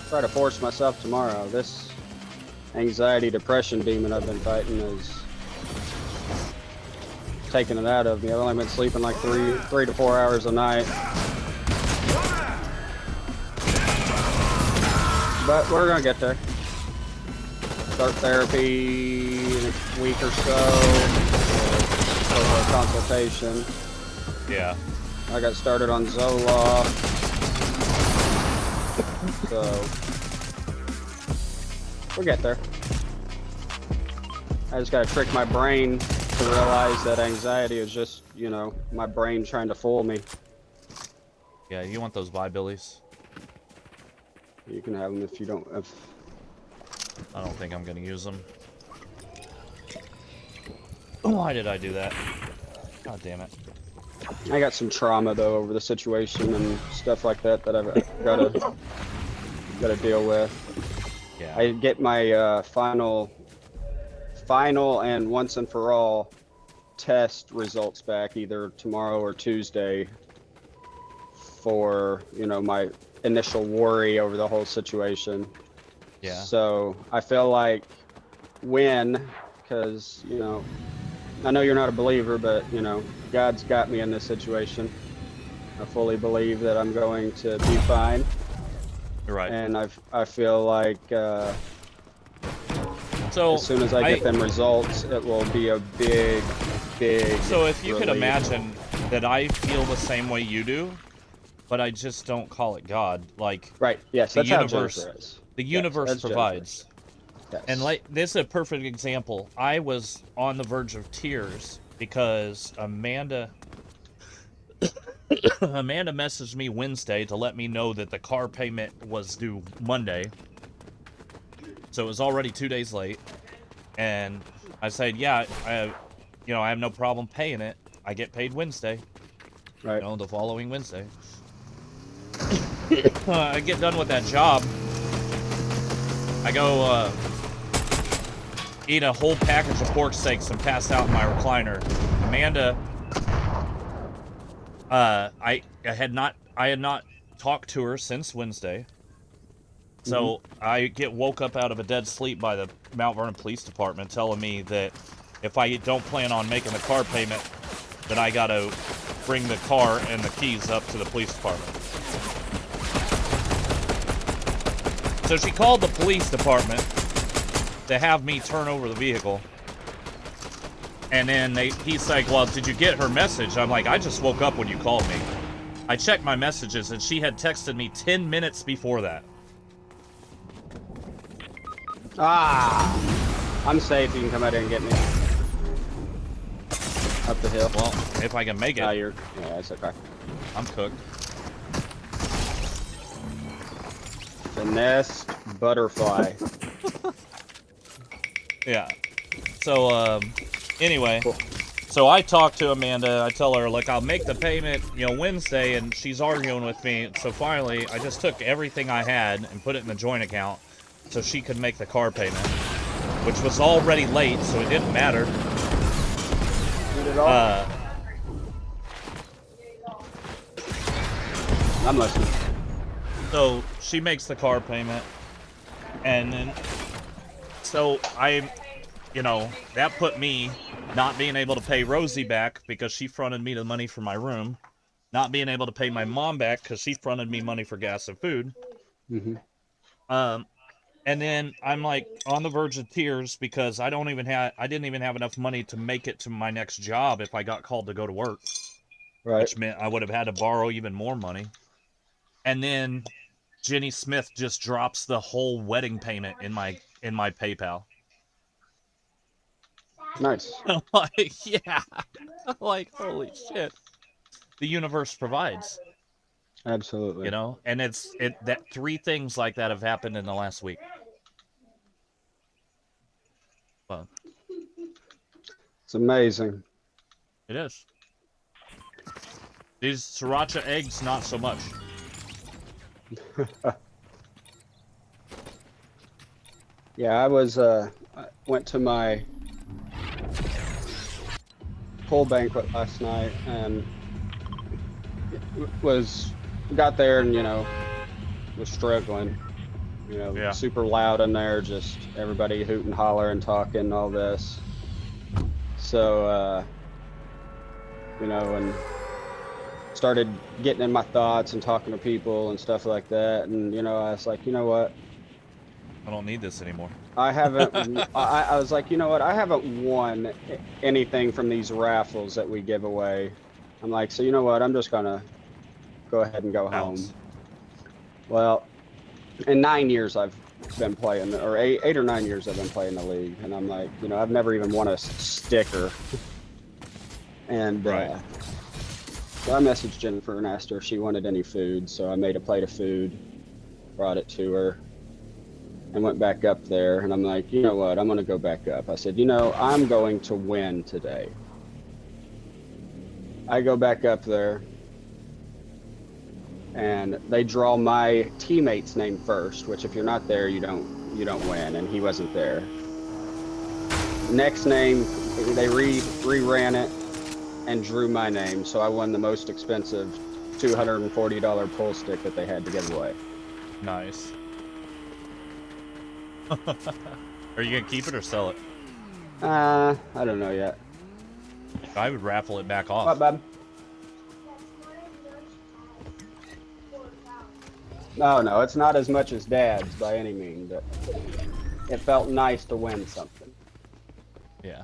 try to force myself tomorrow. This anxiety, depression demon I've been fighting is taking it out of me. I've only been sleeping like three to 4 hours a night. But we're gonna get there. Start therapy in a week or so. For a consultation. Yeah. I got started on Zoloft. So we'll get there. I just gotta trick my brain to realize that anxiety is just, you know, my brain trying to fool me. Yeah, you want those Bi-Billies? You can have them if you don't. I don't think I'm gonna use them. Why did I do that? God damn it. I got some trauma though over the situation and stuff like that that I've gotta deal with. Yeah. I get my final and once and for all test results back either tomorrow or Tuesday for, you know, my initial worry over the whole situation. Yeah. So I feel like because, you know, I know you're not a believer, but, you know, God's got me in this situation. I fully believe that I'm going to be fine. You're right. And I feel like So as soon as I get them results, it will be a big So if you could relief. imagine that I feel the same way you do, but I just don't call it God. Like, Right, yes, the that's universe- how Jennifer is. the Yes, universe that's provides. Yes. And like, this is a perfect example. I was on the verge of tears because Amanda messaged me Wednesday to let me know that the car payment was due Monday. So it was already 2 days late. And I said, yeah, I have no problem paying it. I get paid Wednesday. Right. You know, the following Wednesday. I get done with that job. I go eat a whole package of pork steaks and pass out in my recliner. Amanda, I had not talked to her since Wednesday. So I get woke up out of a dead sleep by the Mount Vernon Police Department telling me that if I don't plan on making the car payment, that I gotta bring the car and the keys up to the police department. So she called the police department to have me turn over the vehicle. And then he's like, well, did you get her message? I'm like, I just woke up when you called me. I checked my messages, and she had texted me 10 minutes before that. Ah! I'm safe. You can come out here and get me. Up the hill. Well, if I can make it. Yeah, it's okay. I'm cooked. The nest butterfly. Yeah. So, anyway. Cool. So I talk to Amanda. I tell her, look, I'll make the payment, Wednesday, and she's arguing with me. So finally, I just took everything I had and put it in the joint account so she could make the car payment, which was already late, so it didn't matter. I'm listening. So she makes the car payment, and then so that put me not being able to pay Rosie back because she fronted me the money for my room, not being able to pay my mom back because she fronted me money for gas and food. Mm-hmm. And then I'm like on the verge of tears because I didn't even have enough money to make it to my next job if I got called to go to work. Right. Which meant I would have had to borrow even more money. And then Jenny Smith just drops the whole wedding payment in my PayPal. Nice. I'm like, yeah. I'm like, holy shit. The universe provides. Absolutely. And that 3 things like that have happened in the last week. Well, it's amazing. it is. These sriracha eggs, not so much. Yeah, I went to my pool banquet last night and got there and was struggling, Yeah. super loud in there, just everybody hooting, hollering, talking, all this. So and started getting in my thoughts and talking to people and stuff like that, and I was like, you know what, I don't need this anymore. I haven't I was like, you know what, I haven't won anything from these raffles that we give away. I'm like, so you know what, I'm just gonna go ahead and go home. Well, in 9 years I've been playing, or 8 or 9 years I've been playing the league, and I'm like, I've never even won a sticker. And right. So I messaged Jennifer and asked her if she wanted any food, so I made a plate of food, brought it to her, and went back up there, and I'm like, you know what, I'm gonna go back up. I said, I'm going to win today. I go back up there, and they draw my teammate's name first, which if you're not there, you don't win, and he wasn't there. Next name, they reran it and drew my name, so I won the most expensive $240 pull stick that they had to give away. Nice. Are you gonna keep it or sell it? I don't know yet. I would raffle it back off. What, bud? No, it's not as much as Dad's by any means, but it felt nice to win something. Yeah.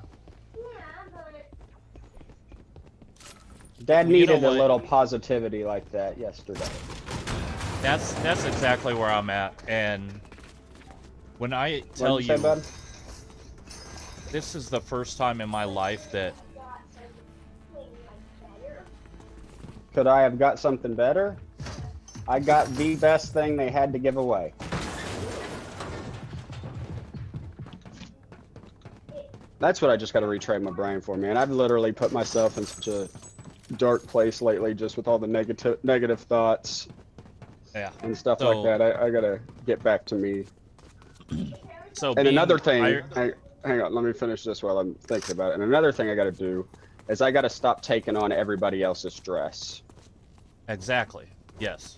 Dad needed a little positivity like that yesterday. That's exactly where I'm at, and when I tell What'd you say, bud? This is the first time in my life that Could I have got something better? I got the best thing they had to give away. That's what I just got to retrain my brain for, man. I've literally put myself in such a dark place lately, just with all the negative thoughts, and stuff like that. I gotta get back to me. So and another thing, hang on, let me finish this while I'm thinking about it. And another thing I gotta do is I gotta stop taking on everybody else's stress. Exactly. Yes.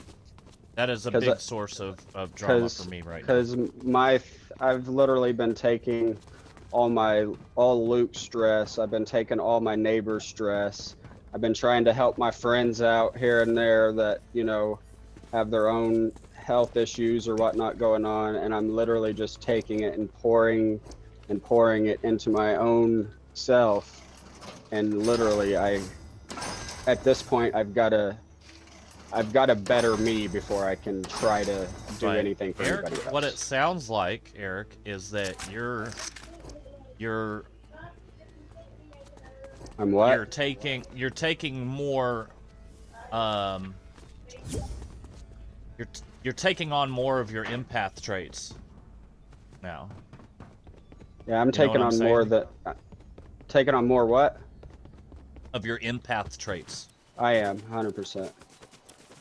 That is a big source of drama for me right now. Because I've literally been taking all Luke's stress. I've been taking all my neighbor's stress. I've been trying to help my friends out here and there that, have their own health issues or whatnot going on, and I'm literally just taking it and pouring it into my own self. and literally at this point I've got to better me before I can try to do Right. anything for Eric, anybody else. what it sounds like, Eric, is that you're I'm what? you're taking more you're taking on more of your empath traits now. Yeah, I'm You know taking what I'm on more saying? taking on more what? Of your empath traits. I am 100%.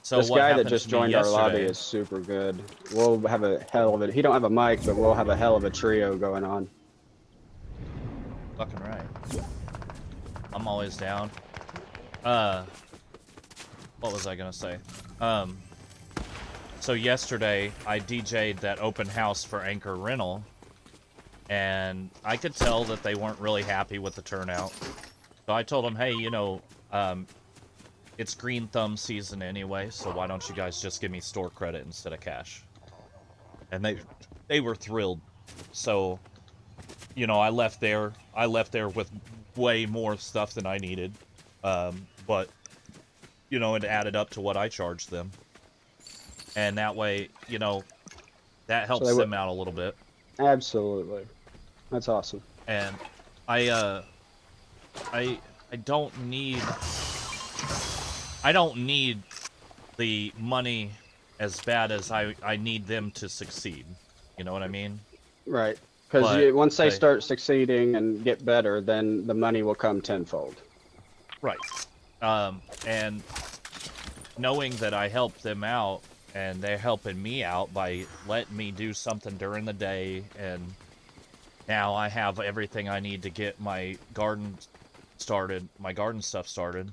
So This what guy that happened just to me joined our lobby yesterday- is super good. We'll have a hell of it. He don't have a mic, but we'll have a hell of a trio going on. Fucking right. I'm always down. What was I gonna say? So yesterday I DJ'd that open house for Anchor Rental, and I could tell that they weren't really happy with the turnout. So I told them, hey, you know, it's green thumb season anyway, so why don't you guys just give me store credit instead of cash? And they were thrilled. So, you know, I left there with way more stuff than I needed. But, you know, it added up to what I charged them. And that way, you know, that helps them out a little bit. Absolutely. That's awesome. And I don't need the money as bad as I need them to succeed. You know what I mean? Right. Because once they they- start succeeding and get better, then the money will come tenfold. Right. And knowing that I helped them out and they're helping me out by letting me do something during the day, and now I have everything I need to get my garden stuff started.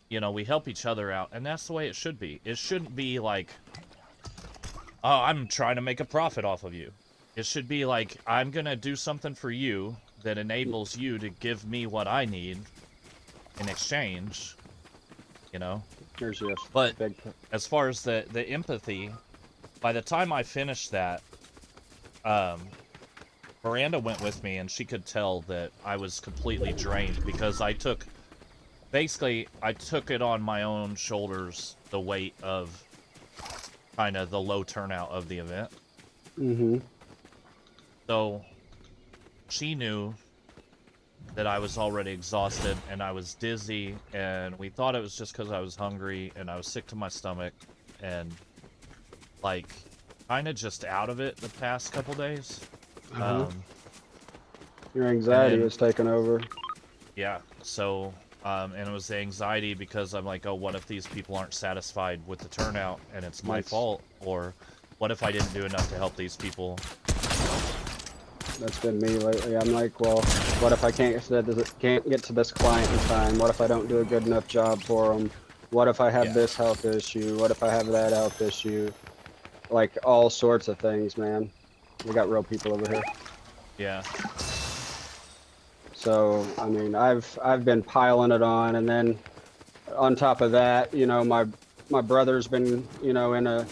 You know, we help each other out, and that's the way it should be. It shouldn't be like, oh, I'm trying to make a profit off of you. It should be like, I'm gonna do something for you that enables you to give me what I need in exchange, you know? Here's your But big... as far as the empathy, by the time I finished that, Miranda went with me, and she could tell that I was completely drained because I took it on my own shoulders, the weight of kind of the low turnout of the event. Mm-hmm. So she knew that I was already exhausted and I was dizzy, and we thought it was just because I was hungry and I was sick to my stomach and like kind of just out of it the past couple days. Your anxiety then- is taking over. Yeah, so and it was the anxiety because I'm like, oh, what if these people aren't satisfied with the turnout and it's my That's- fault? Or what if I didn't do enough to help these people? That's been me lately. I'm like, well, what if I can't get to this client in time? What if I don't do a good enough job for them? What if I have Yeah. this health issue? What if I have that health issue? Like all sorts of things, man. We got real people over here. Yeah. So, I mean, I've been piling it on, and then on top of that, you know, my brother's been, you know, in a,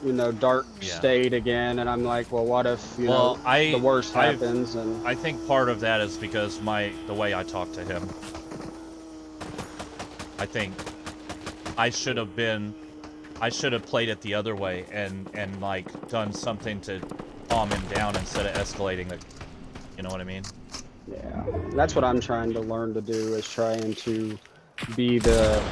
you know, dark Yeah. state again, and I'm like, well, what if, you Well, know, the worst happens, and I think part of that is because the way I talk to him. I think I should have played it the other way and like done something to calm him down instead of escalating it. You know what I mean? yeah, that's what I'm trying to learn to do, is trying to be the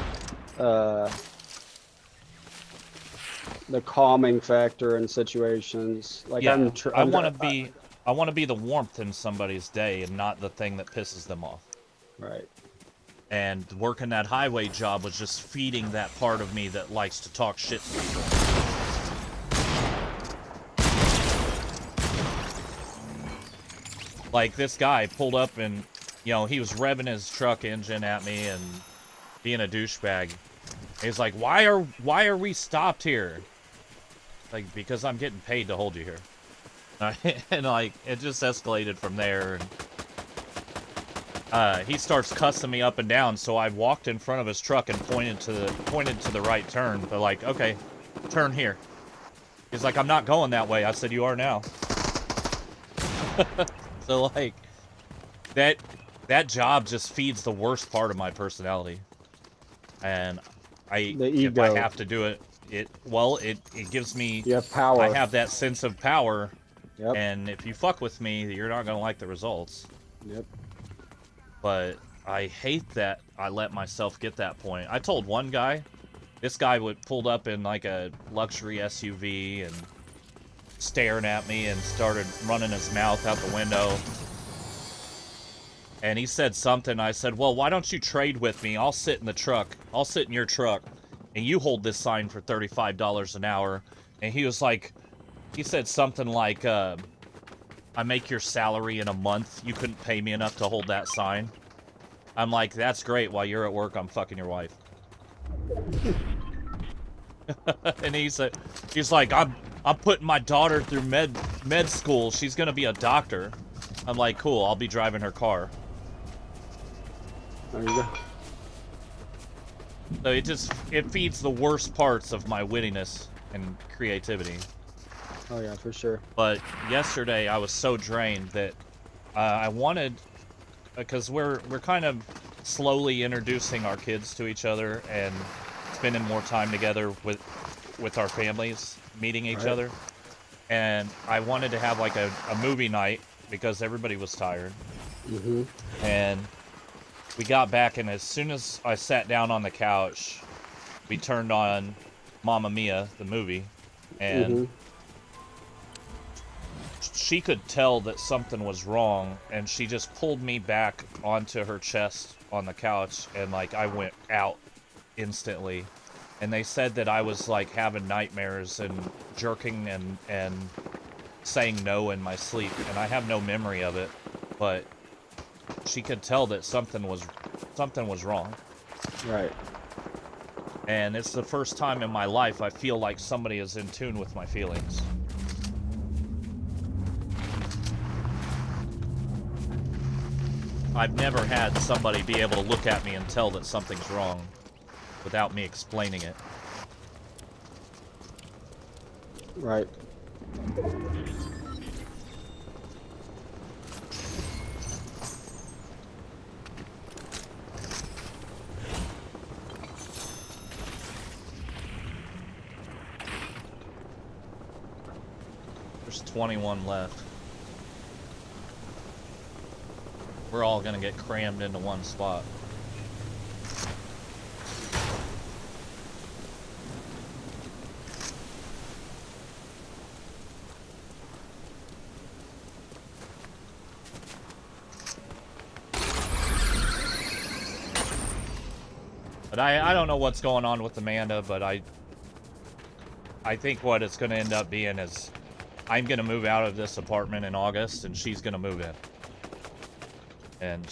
calming factor in situations. Like Yeah, I I'm want to be the warmth in somebody's day and not the thing that pisses them off. right. And working that highway job was just feeding that part of me that likes to talk shit to people. Like, this guy pulled up and, you know, he was revving his truck engine at me and being a douchebag. He's like, why are we stopped here? Like, because I'm getting paid to hold you here. And like, it just escalated from there. And he starts cussing me up and down, so I walked in front of his truck and pointed to the right turn. But like, okay, turn here. He's like, I'm not going that way. I said, you are now. So like, that job just feeds the worst part of my personality. And The if ego. I have to do it, it gives me, You have power. I have that sense of power. Yep. And if you fuck with me, you're not gonna like the results. Yep. But I hate that I let myself get that point. I told one guy, this guy pulled up in like a luxury SUV and staring at me and started running his mouth out the window. And he said something. I said, well, why don't you trade with me? I'll sit in the truck. I'll sit in your truck and you hold this sign for $35 an hour. And he was like, he said something like, I make your salary in a month. You couldn't pay me enough to hold that sign. I'm like, that's great. While you're at work, I'm fucking your wife. And he's like, I'm putting my daughter through med school. She's gonna be a doctor. I'm like, cool. I'll be driving her car. There you go. So it feeds the worst parts of my wittiness and creativity. Oh yeah, for sure. But yesterday I was so drained that I wanted, because we're kind of slowly introducing our kids to each other and spending more time together with our families, meeting each other. And I wanted to have like a movie night because everybody was tired. Mm-hmm. And we got back, and as soon as I sat down on the couch, we turned on Mamma Mia, the movie, and she could tell that something was wrong, and she just pulled me back onto her chest on the couch, and like I went out instantly. And they said that I was like having nightmares and jerking and saying no in my sleep, and I have no memory of it, but she could tell that something was wrong. Right. And it's the first time in my life I feel like somebody is in tune with my feelings. I've never had somebody be able to look at me and tell that something's wrong without me explaining it. Right. There's 21 left. We're all gonna get crammed into one spot. But I don't know what's going on with Amanda, but I think what it's going to end up being is I'm going to move out of this apartment in August, and she's going to move in. And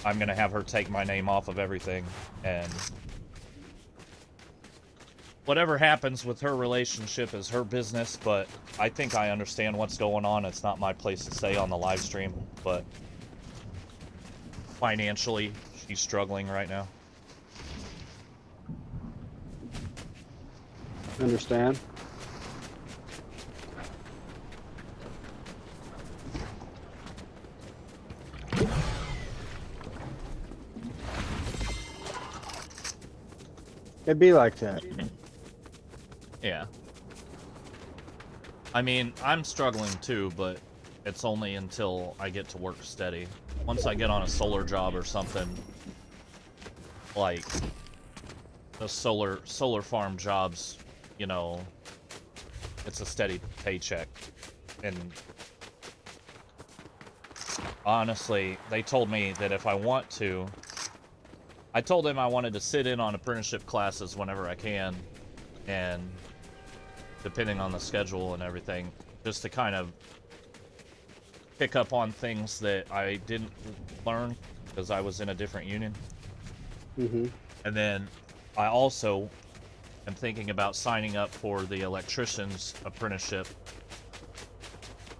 I'm going to have her take my name off of everything, and whatever happens with her relationship is her business, but I think I understand what's going on. It's not my place to say on the live stream, but financially, she's struggling right now. Understand? It'd be like that. Yeah. I mean, I'm struggling too, but it's only until I get to work steady. Once I get on a solar job or something, like the solar farm jobs, you know, it's a steady paycheck. And honestly, they told me that if I want to, I told them I wanted to sit in on apprenticeship classes whenever I can, and depending on the schedule and everything, just to kind of pick up on things that I didn't learn because I was in a different union. Mm-hmm. And then I also am thinking about signing up for the electrician's apprenticeship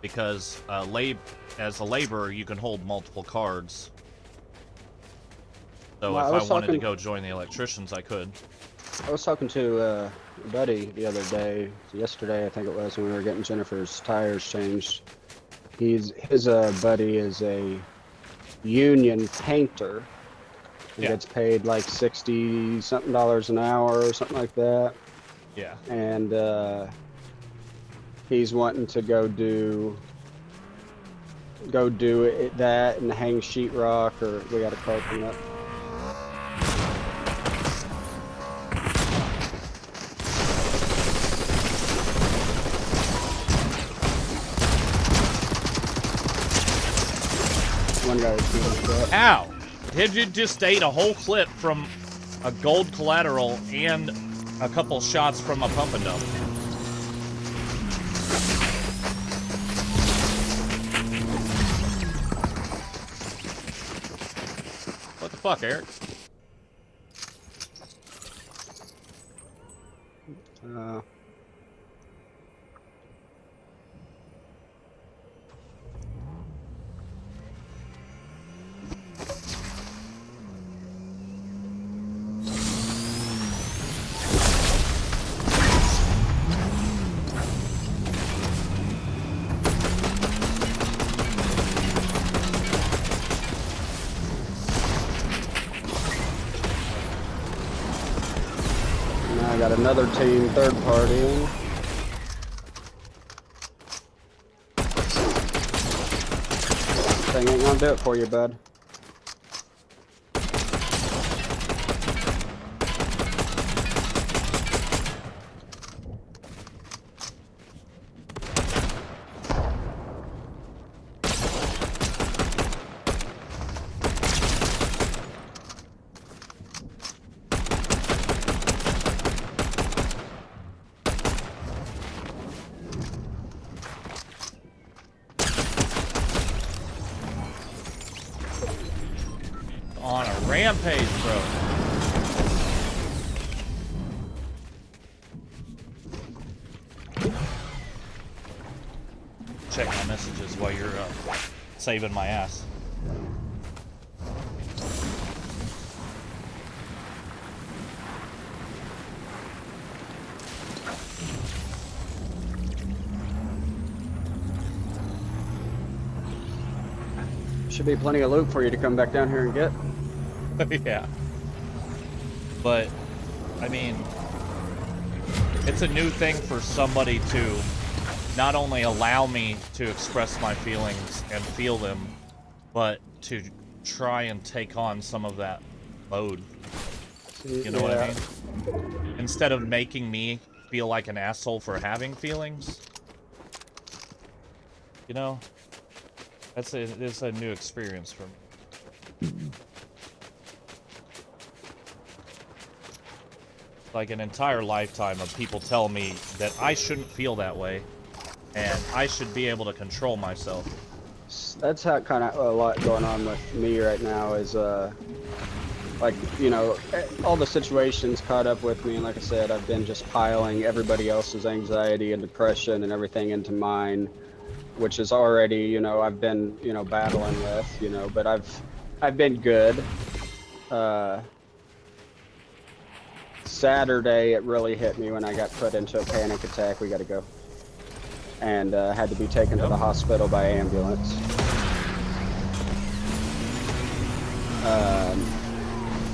because as a laborer, you can hold multiple cards. So Well, if I wanted to go join the electricians, I could. I was talking to a buddy the other day, yesterday I think it was, when we were getting Jennifer's tires changed. His buddy is a union painter. He Yeah. gets paid like $60-something an hour or something like that. Yeah. And he's wanting to go do that and hang sheetrock, or we got a car coming up. One guy was shooting up. Ow! Did you just ate a whole clip from a gold collateral and a couple shots from a pump and dump? What the fuck, Eric? I got another team, third party in. Thing ain't gonna do it for you, bud. On a rampage, bro. Check my messages while you're saving my ass. Should be plenty of loot for you to come back down here and get. Yeah. But, I mean, it's a new thing for somebody to not only allow me to express my feelings and feel them, but to try and take on some of that load. You know what I mean? Instead of making me feel like an asshole for having feelings. You know? It's a new experience for me. Like an entire lifetime of people tell me that I shouldn't feel that way, and I should be able to control myself. That's how kind of a lot going on with me right now is, like, you know, all the situations caught up with me, and like I said, I've been just piling everybody else's anxiety and depression and everything into mine, which is already, you know, I've been, you know, battling with, you know, but I've been good. Saturday, it really hit me when I got put into a panic attack. We got to go. And had to be taken to the hospital by ambulance.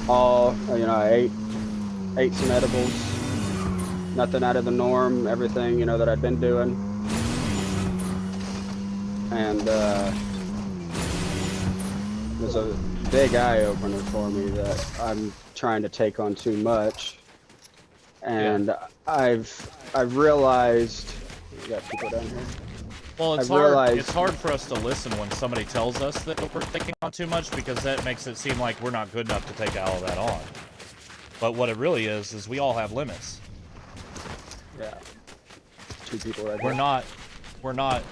You know, I ate some edibles. Nothing out of the norm. Everything, you know, that I'd been doing. And it was a big eye-opener for me that I'm trying to take on too much. And yeah. I've realized, we got people down here. Well, it's hard for us to listen when somebody tells us that we're taking on too much, because that makes it seem like we're not good enough to take all of that on. But what it really is we all have limits. Yeah. Two people right We're here. we're not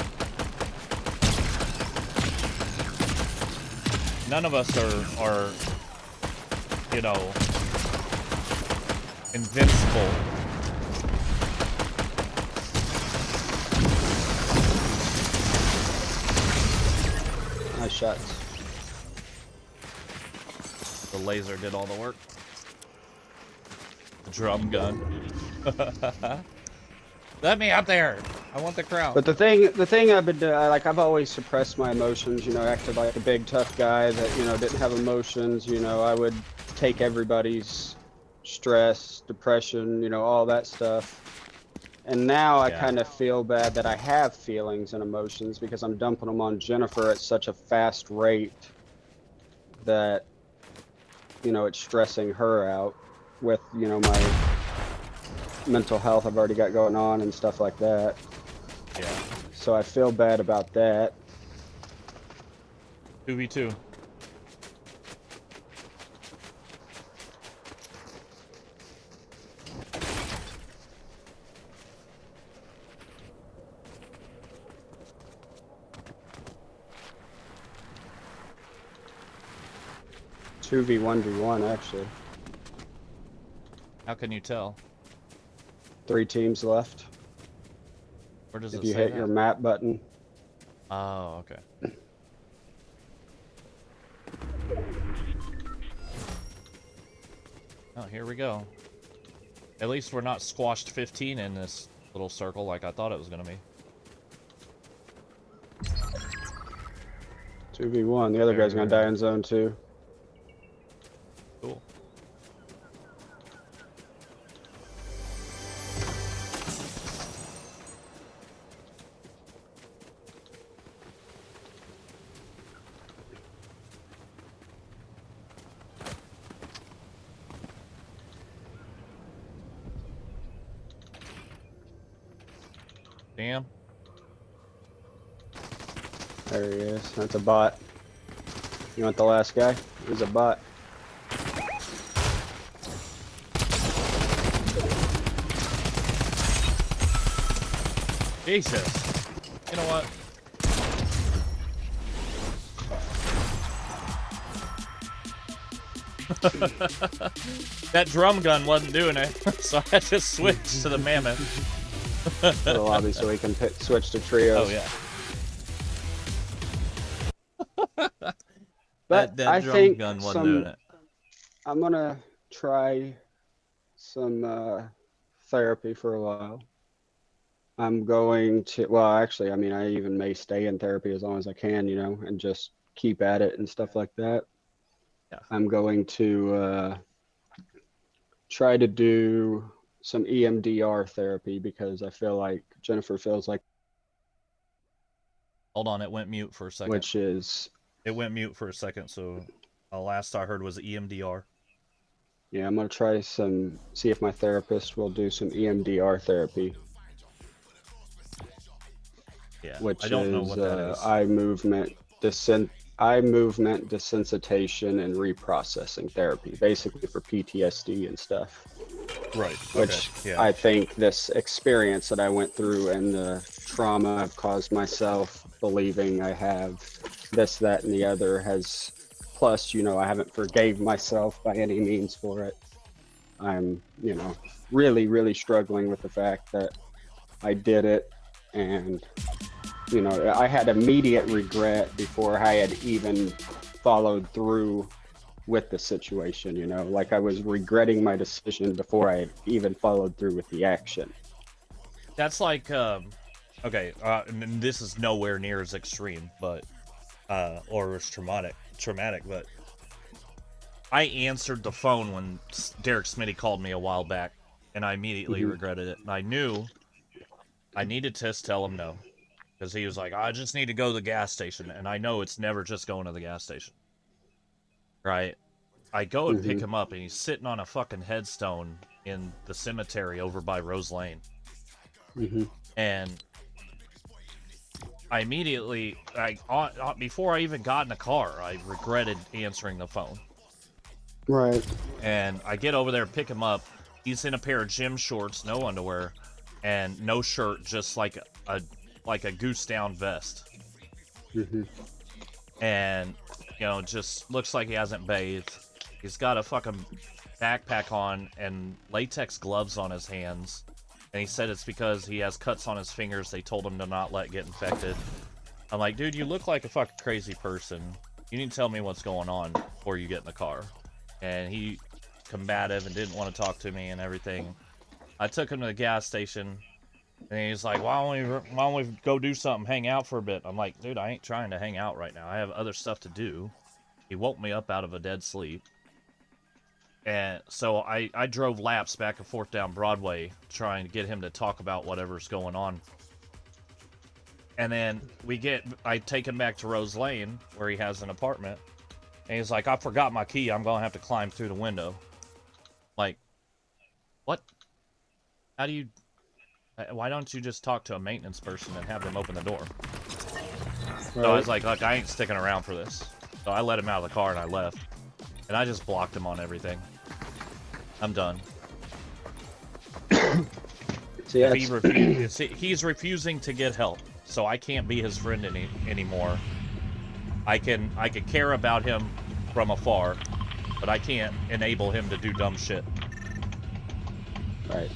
none of us are you know, invincible. Nice shots. The laser did all the work. The drum gun. Let me up there. I want the crown. But the thing I've been doing, like I've always suppressed my emotions, you know, acted like a big tough guy that, you know, didn't have emotions, you know, I would take everybody's stress, depression, you know, all that stuff. And now I Yeah. kind of feel bad that I have feelings and emotions because I'm dumping them on Jennifer at such a fast rate that, you know, it's stressing her out with, you know, my mental health I've already got going on and stuff like that. Yeah. So I feel bad about that. 2v2. Two v1v1 actually. How can you tell? 3 teams left. Where does If it you say hit that? your map button. Oh, okay. Oh, here we go. At least we're not squashed 15 in this little circle like I thought it was gonna be. 2v1. The other guy's gonna die in zone 2. Cool. Damn. There he is. That's a bot. You want the last guy? He's a bot. Jesus. You know what? That drum gun wasn't doing it, so I just switched to the mammoth. For the lobby so we can switch to trios. Oh yeah. But that I drum think gun wasn't doing it. I'm gonna try some therapy for a while. I'm going to, well, actually, I mean, I even may stay in therapy as long as I can, you know, and just keep at it and stuff like that. Yeah. I'm going to try to do some EMDR therapy because I feel like Jennifer feels like, Hold on, it went mute for a second. which is, It went mute for a second, so the last I heard was EMDR. yeah, I'm going to try see if my therapist will do some EMDR therapy. Yeah, Which I don't is, know what that is. eye movement desensitization and reprocessing therapy, basically for PTSD and stuff. Right. Which Okay. Yeah. I think this experience that I went through and the trauma I've caused myself believing I have this, that, and the other has, plus, you know, I haven't forgave myself by any means for it. I'm, you know, really, really struggling with the fact that I did it, and you know, I had immediate regret before I had even followed through with the situation, you know, like I was regretting my decision before I had even followed through with the action. That's like, okay, and this is nowhere near as extreme, but, or as traumatic, but I answered the phone when Derek Smitty called me a while back, and I immediately regretted it, and I knew I needed to tell him no. Because he was like, I just need to go to the gas station. And I know it's never just going to the gas station. Right? I go and pick him up, and he's sitting on a fucking headstone in the cemetery over by Rose Lane. And I immediately, before I even got in the car, I regretted answering the phone. Right. And I get over there, pick him up. He's in a pair of gym shorts, no underwear, and no shirt, just like a goose down vest. And, you know, just looks like he hasn't bathed. He's got a fucking backpack on and latex gloves on his hands. And he said it's because he has cuts on his fingers they told him to not let get infected. I'm like, dude, you look like a fucking crazy person. You need to tell me what's going on before you get in the car. And he combative and didn't want to talk to me and everything. I took him to the gas station. And he's like, why don't we go do something, hang out for a bit? I'm like, dude, I ain't trying to hang out right now. I have other stuff to do. He woke me up out of a dead sleep. And so I drove laps back and forth down Broadway trying to get him to talk about whatever's going on. And then I take him back to Rose Lane, where he has an apartment. And he's like, I forgot my key. I'm going to have to climb through the window. Like, what? How do you... Why don't you just talk to a maintenance person and have them open the door? Right. So I was like, look, I ain't sticking around for this. So I let him out of the car and I left. And I just blocked him on everything. I'm done. See, he's refusing to get help. So I can't be his friend anymore. I can care about him from afar, but I can't enable him to do dumb shit. Right.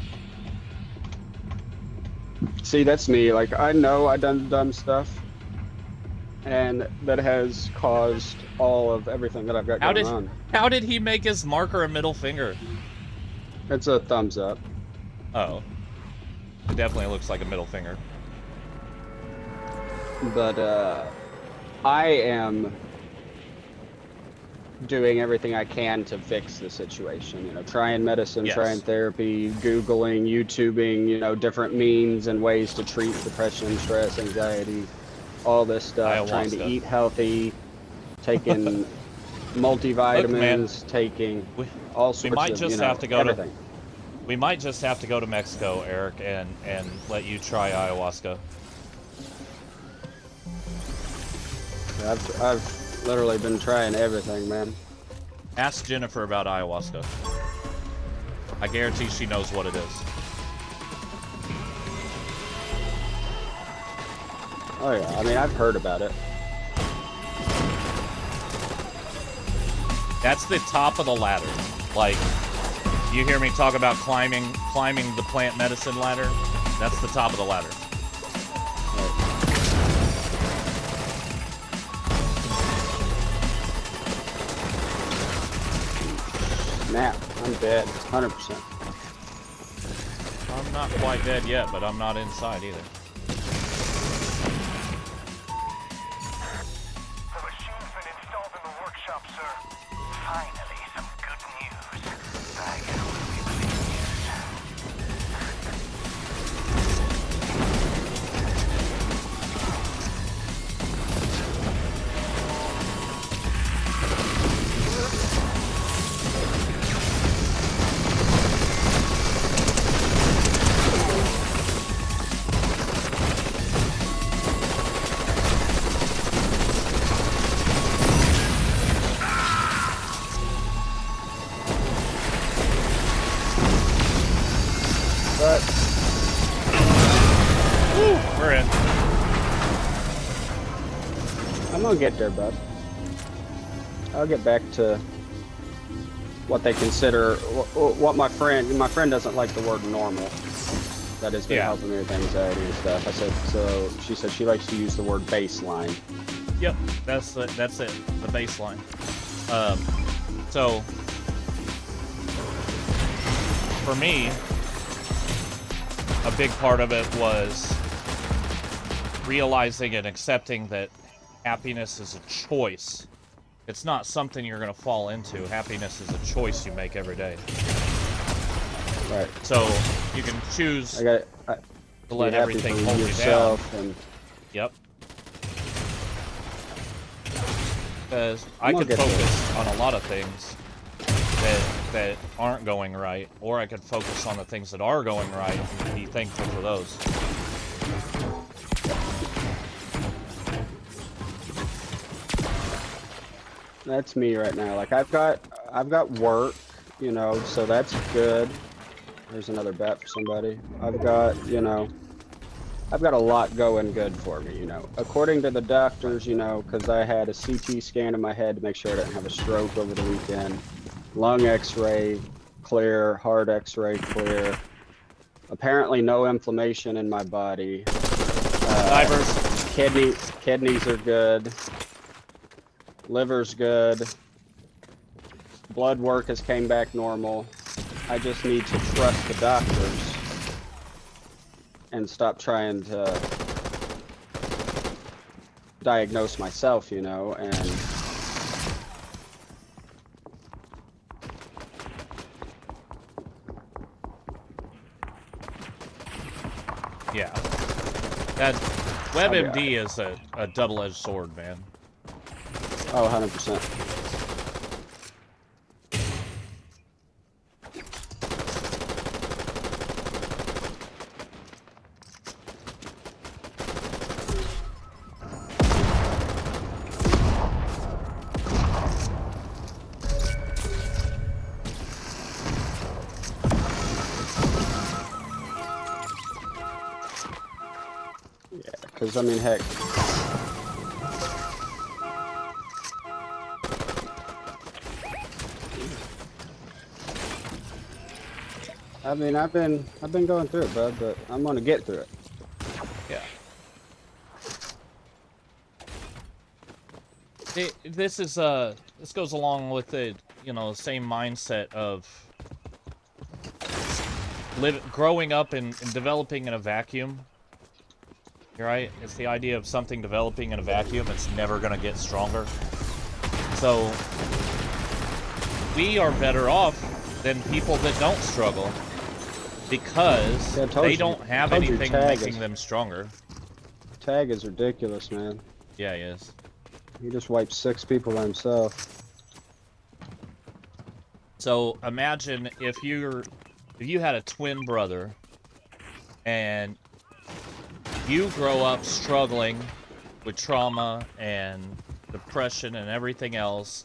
See, that's me. Like, I know I done dumb stuff, and that has caused all of everything that I've got going on. How did he make his marker a middle finger? It's a thumbs up. Oh. It definitely looks like a middle finger. But, I am doing everything I can to fix the situation. You know, trying medicine, Yes. trying therapy, Googling, YouTubing, you know, different means and ways to treat depression, stress, anxiety, all this stuff. Trying to Ayahuasca. eat healthy, taking multivitamins, taking all sorts might of, just you know, have to go everything. We might just have to go to Mexico, Eric, and let you try ayahuasca. I've literally been trying everything, man. Ask Jennifer about ayahuasca. I guarantee she knows what it is. Oh yeah, I mean, I've heard about it. That's the top of the ladder. Like, you hear me talk about climbing the plant medicine ladder? That's the top of the ladder. Snap, I'm dead, 100%. I'm not quite dead yet, but I'm not inside either. The machine's been installed in the workshop, sir. Finally, some good news. I can only believe We're in. I'm gonna get there, bud. I'll get back to what they consider, what my friend doesn't like the word normal. That has been helping me with anxiety and stuff. I said, so she said she likes to use the word baseline. Yep, that's it, the baseline. So, for me, a big part of it was realizing and accepting that happiness is a choice. It's not something you're going to fall into. Happiness is a choice you make every day. Right. So you can choose to let everything hold you down. And yep. Because I can focus on a lot of things that aren't going right, or I could focus on the things that are going right and be thankful for those. That's me right now. Like I've got work, you know, so that's good. There's another bet for somebody. I've got a lot going good for me, you know. According to the doctors, you know, because I had a CT scan in my head to make sure I didn't have a stroke over the weekend. Lung x-ray, clear. Heart x-ray, clear. Apparently no inflammation in my body. Divers. Kidneys are good. Liver's good. Blood work has came back normal. I just need to trust the doctors and stop trying to diagnose myself, you know, and Yeah. That WebMD is a double-edged sword, man. oh, 100%. Yeah, because I mean, heck, I mean, I've been going through it, bud, but I'm gonna get through it. Yeah. This goes along with the, you know, same mindset of growing up and developing in a vacuum. Right? It's the idea of something developing in a vacuum. It's never gonna get stronger. So we are better off than people that don't struggle because Yeah, I told they you- don't have told you anything tag making is- them stronger. Tag is ridiculous, man. Yeah, he is. He just wiped 6 people by himself. So imagine if you had a twin brother and you grow up struggling with trauma and depression and everything else,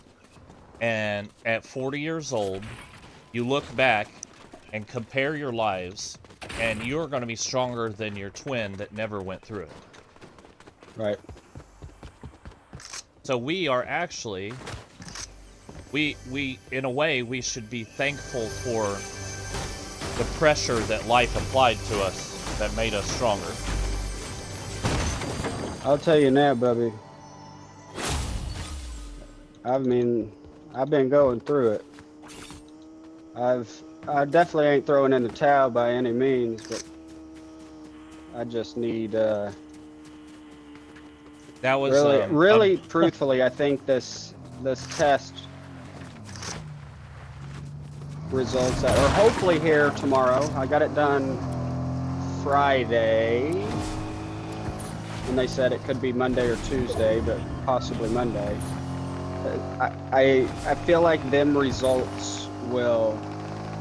and at 40 years old, you look back and compare your lives, and you're going to be stronger than your twin that never went through it. Right. So we are actually, we in a way, we should be thankful for the pressure that life applied to us that made us stronger. I'll tell you now, Bubby. I mean, I've been going through it. I definitely ain't throwing in the towel by any means, but I just need That was really truthfully, I think this test results that, or hopefully here tomorrow. I got it done Friday, and they said it could be Monday or Tuesday, but possibly Monday. I feel like them results will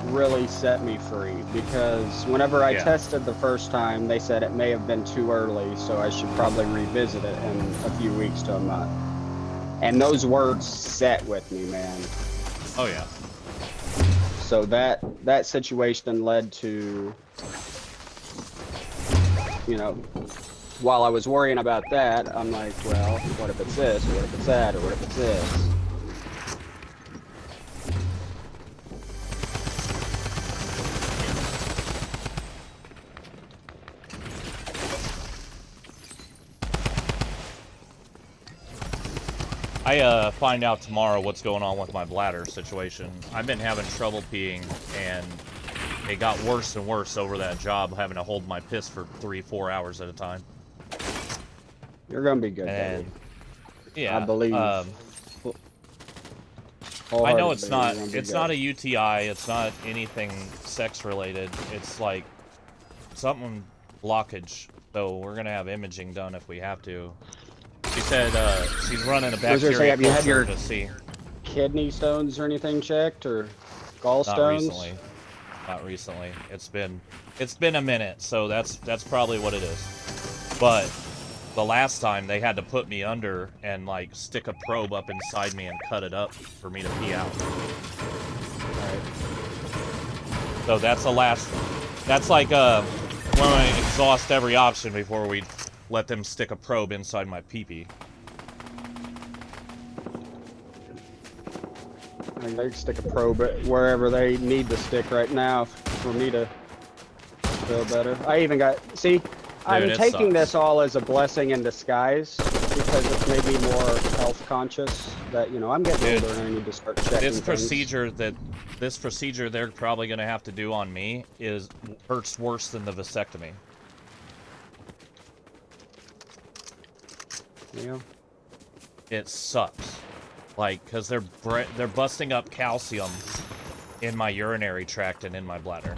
really set me free, because whenever I tested the first time, they said it may have been too early, so I should probably revisit it in a few weeks to a month. And those words set with me, man. Oh yeah. So that situation led to, you know, while I was worrying about that, I'm like, well, what if it's this, or what if it's that, or what if it's this? I find out tomorrow what's going on with my bladder situation. I've been having trouble peeing, and it got worse and worse over that job, having to hold my piss for 3-4 hours at a time. You're gonna be good, And buddy. yeah, I believe. I know it's not a UTI, it's not anything sex related. It's like something blockage. So we're gonna have imaging done if we have to. She said she's running a bacteria Have you had your to see. kidney stones or anything checked, or Not gallstones? recently. Not recently. It's been a minute, so that's probably what it is. But the last time they had to put me under and like stick a probe up inside me and cut it up for me to pee out. Alright. So that's the last. That's like when we exhaust every option before we let them stick a probe inside my pee-pee. I mean, they can stick a probe wherever they need to stick right now for me to feel better. I even got, see, I'm it taking sucks. this all as a blessing in disguise, because it's made me more health conscious that, you know, I'm getting Dude, older and I need to start checking This things. procedure they're probably gonna have to do on me hurts worse than the vasectomy. Yeah. It sucks. Like, cause they're busting up calcium in my urinary tract and in my bladder.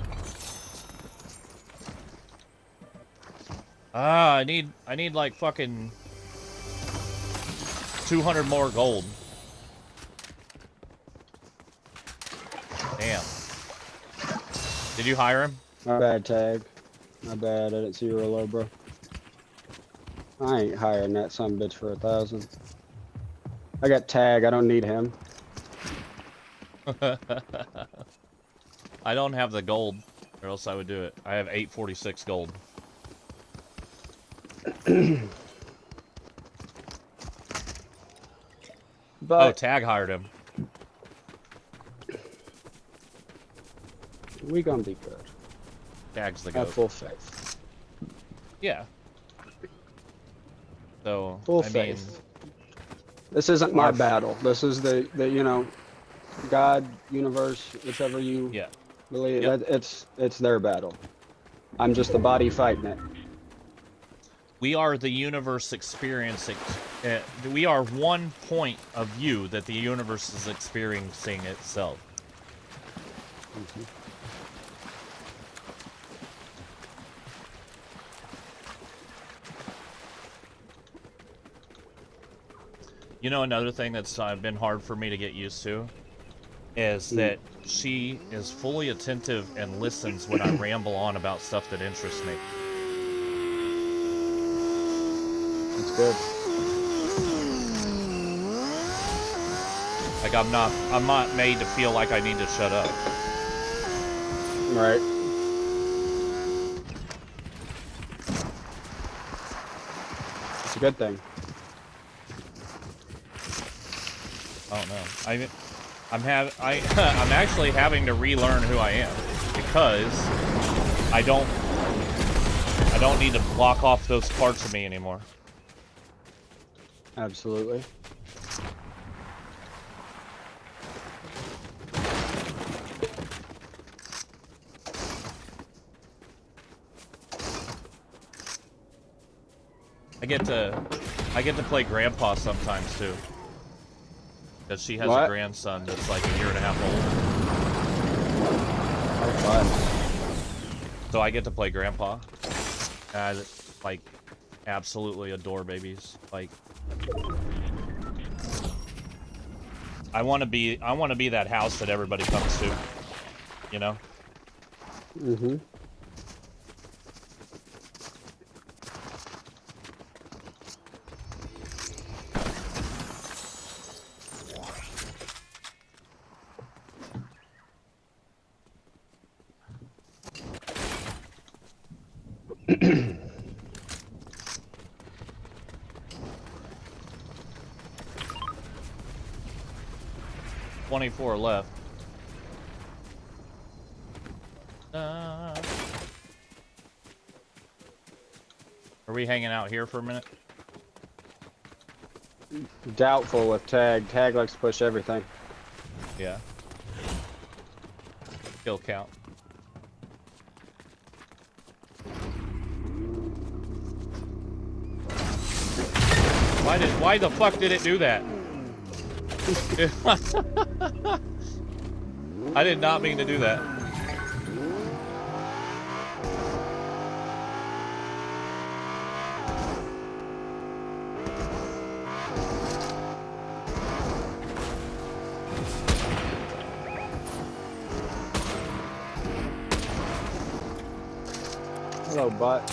Ah, I need like fucking 200 more gold. Damn. Did you hire him? My bad, Tag. My bad, I didn't see you were low, bro. I ain't hiring that son bitch for 1,000. I got Tag, I don't need him. I don't have the gold, or else I would do it. I have 846 gold. But Oh, Tag hired him. we gonna be good. Tag's the Have goat. full faith. Yeah. So, Full I mean, faith. This isn't my battle. This is the you know, God, universe, whichever you yeah. believe. Yep. It's their battle. I'm just the body fighting it. We are the universe experiencing. We are one point of view that the universe is experiencing itself. Mm-hmm. You know, another thing that's been hard for me to get used to is that she is fully attentive and listens when I ramble on about stuff that interests me. It's good. Like I'm not made to feel like I need to shut up. Right. It's a good thing. I don't know. I'm actually having to relearn who I am because I don't need to block off those parts of me anymore. Absolutely. I get to play grandpa sometimes too. Because she has a What? grandson that's like 1.5 years old. Oh, fun. So I get to play grandpa. And I, like, absolutely adore babies. Like, I want to be that house that everybody comes to. You know? Mm-hmm. $24 left. Are we hanging out here for a minute? Doubtful with Tag. Tag likes to push everything. Yeah. Kill count. Why the fuck did it do that? I did not mean to do that. Hello, butt.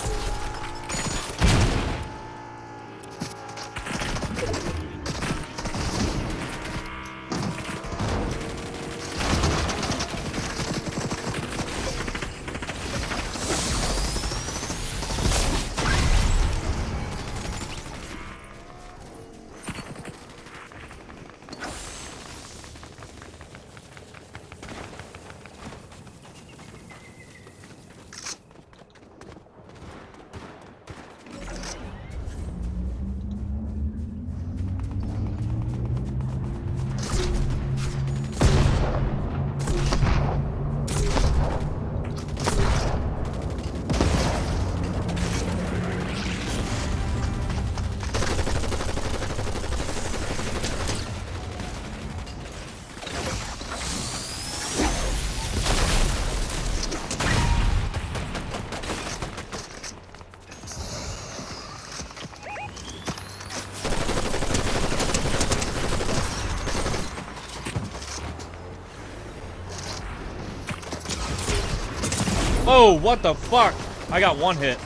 Oh, what the fuck? I got one hit.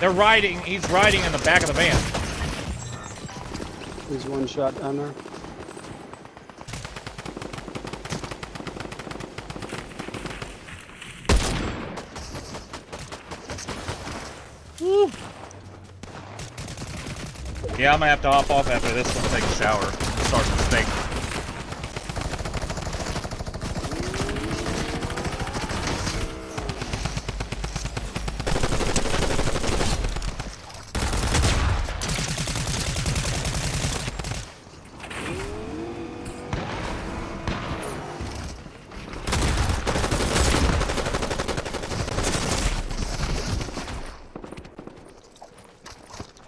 They're riding. He's riding in the back of the van. There's one shot down there. Woo. Yeah, I'm gonna have to hop off after this one, take a shower, and start to think.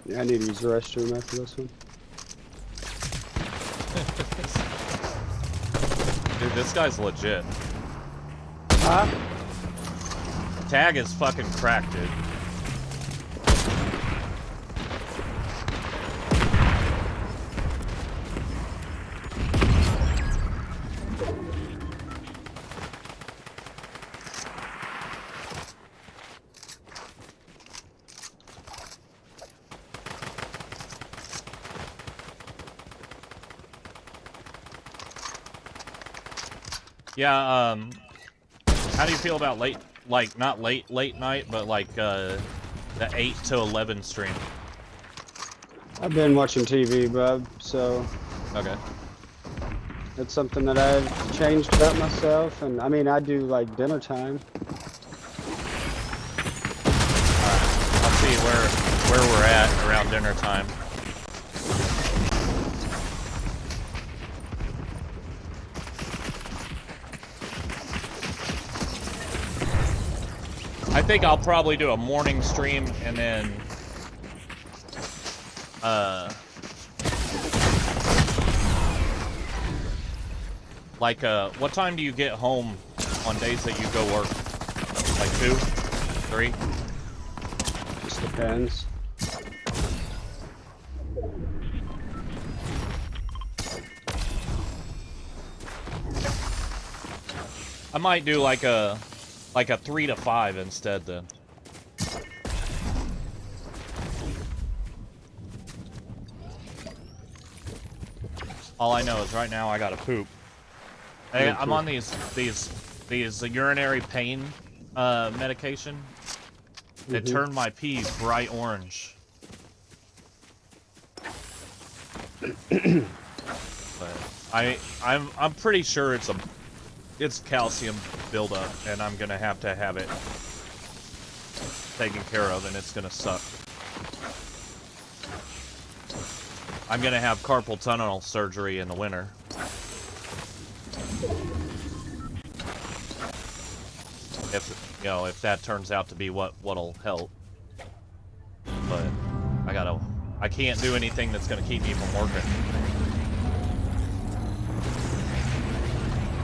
Yeah, I need to use the restroom after this one. Dude, this guy's legit. Huh? Tag is fucking cracked, dude. Yeah, how do you feel about late, like, not late night, but like, the 8 to 11 stream? I've been watching TV, bub, so Okay. it's something that I've changed about myself, and I mean, I do like dinner time. Alright, I'll see where we're at around dinner time. I think I'll probably do a morning stream and then like what time do you get home on days that you go work? Like 2? 3? Just depends. I might do like a 3 to 5 instead then. All I know is right now I gotta poop. I'm on these urinary pain medication. It turned my pees bright orange. But I'm pretty sure it's calcium buildup, and I'm gonna have to have it taken care of, and it's gonna suck. I'm gonna have carpal tunnel surgery in the winter. If that turns out to be what'll help. But I can't do anything that's gonna keep me from working.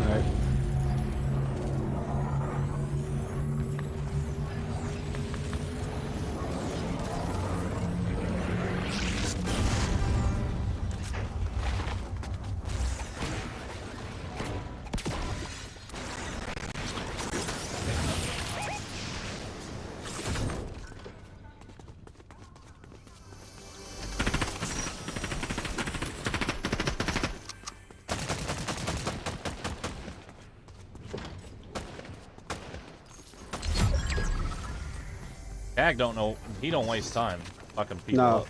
All right. Tag don't know. He don't waste time fucking people No. up.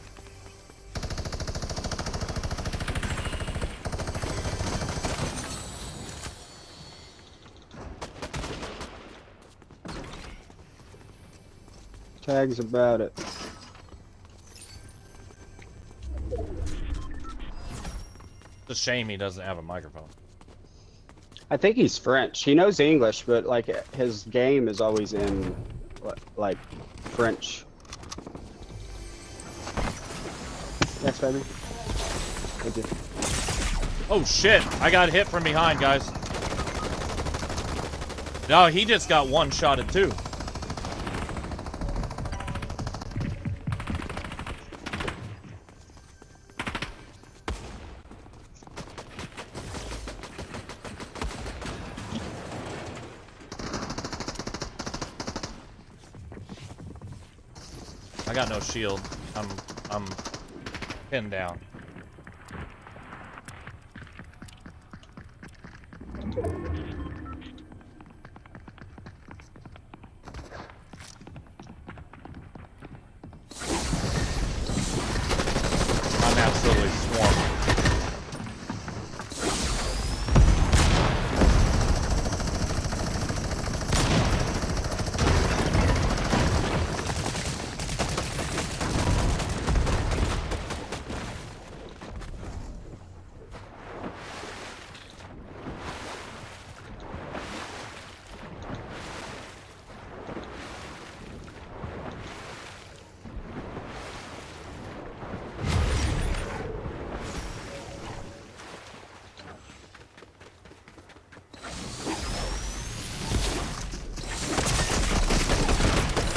Tag's about it. It's a shame he doesn't have a microphone. I think he's French. He knows English, but like his game is always in like French. Yes, baby. Thank you. Oh shit! I got hit from behind, guys. No, he just got one-shotted too. I got no shield. I'm pinned down. I'm absolutely swarmed.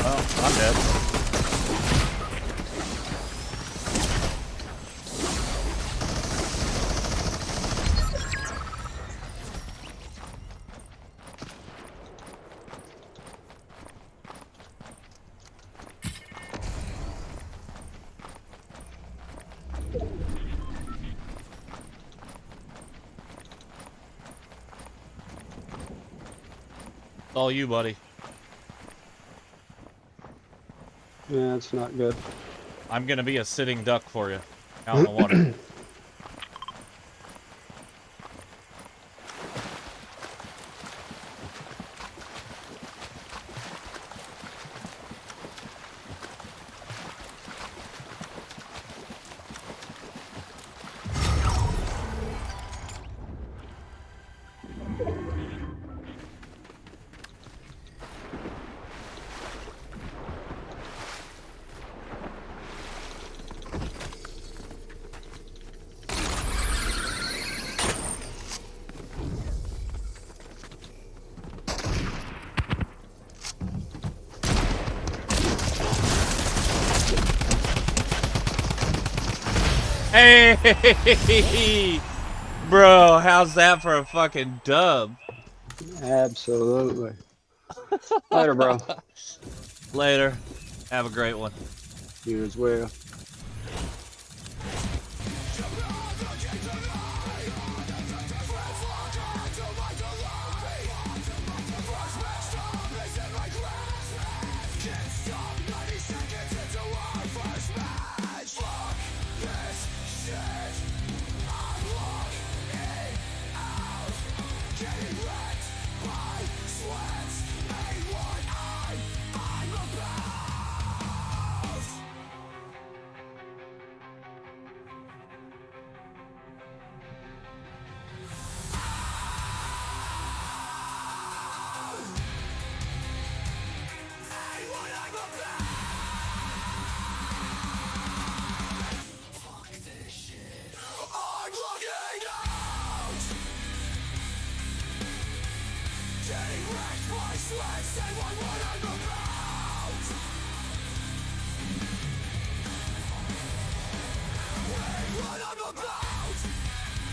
Well, I'm dead. It's all you, buddy. Yeah, it's not good. I'm gonna be a sitting duck for you out in the water. Hey, bro, how's that for a fucking dub? Absolutely. Later, bro. Later. Have a great one. You as well. Run on the ground!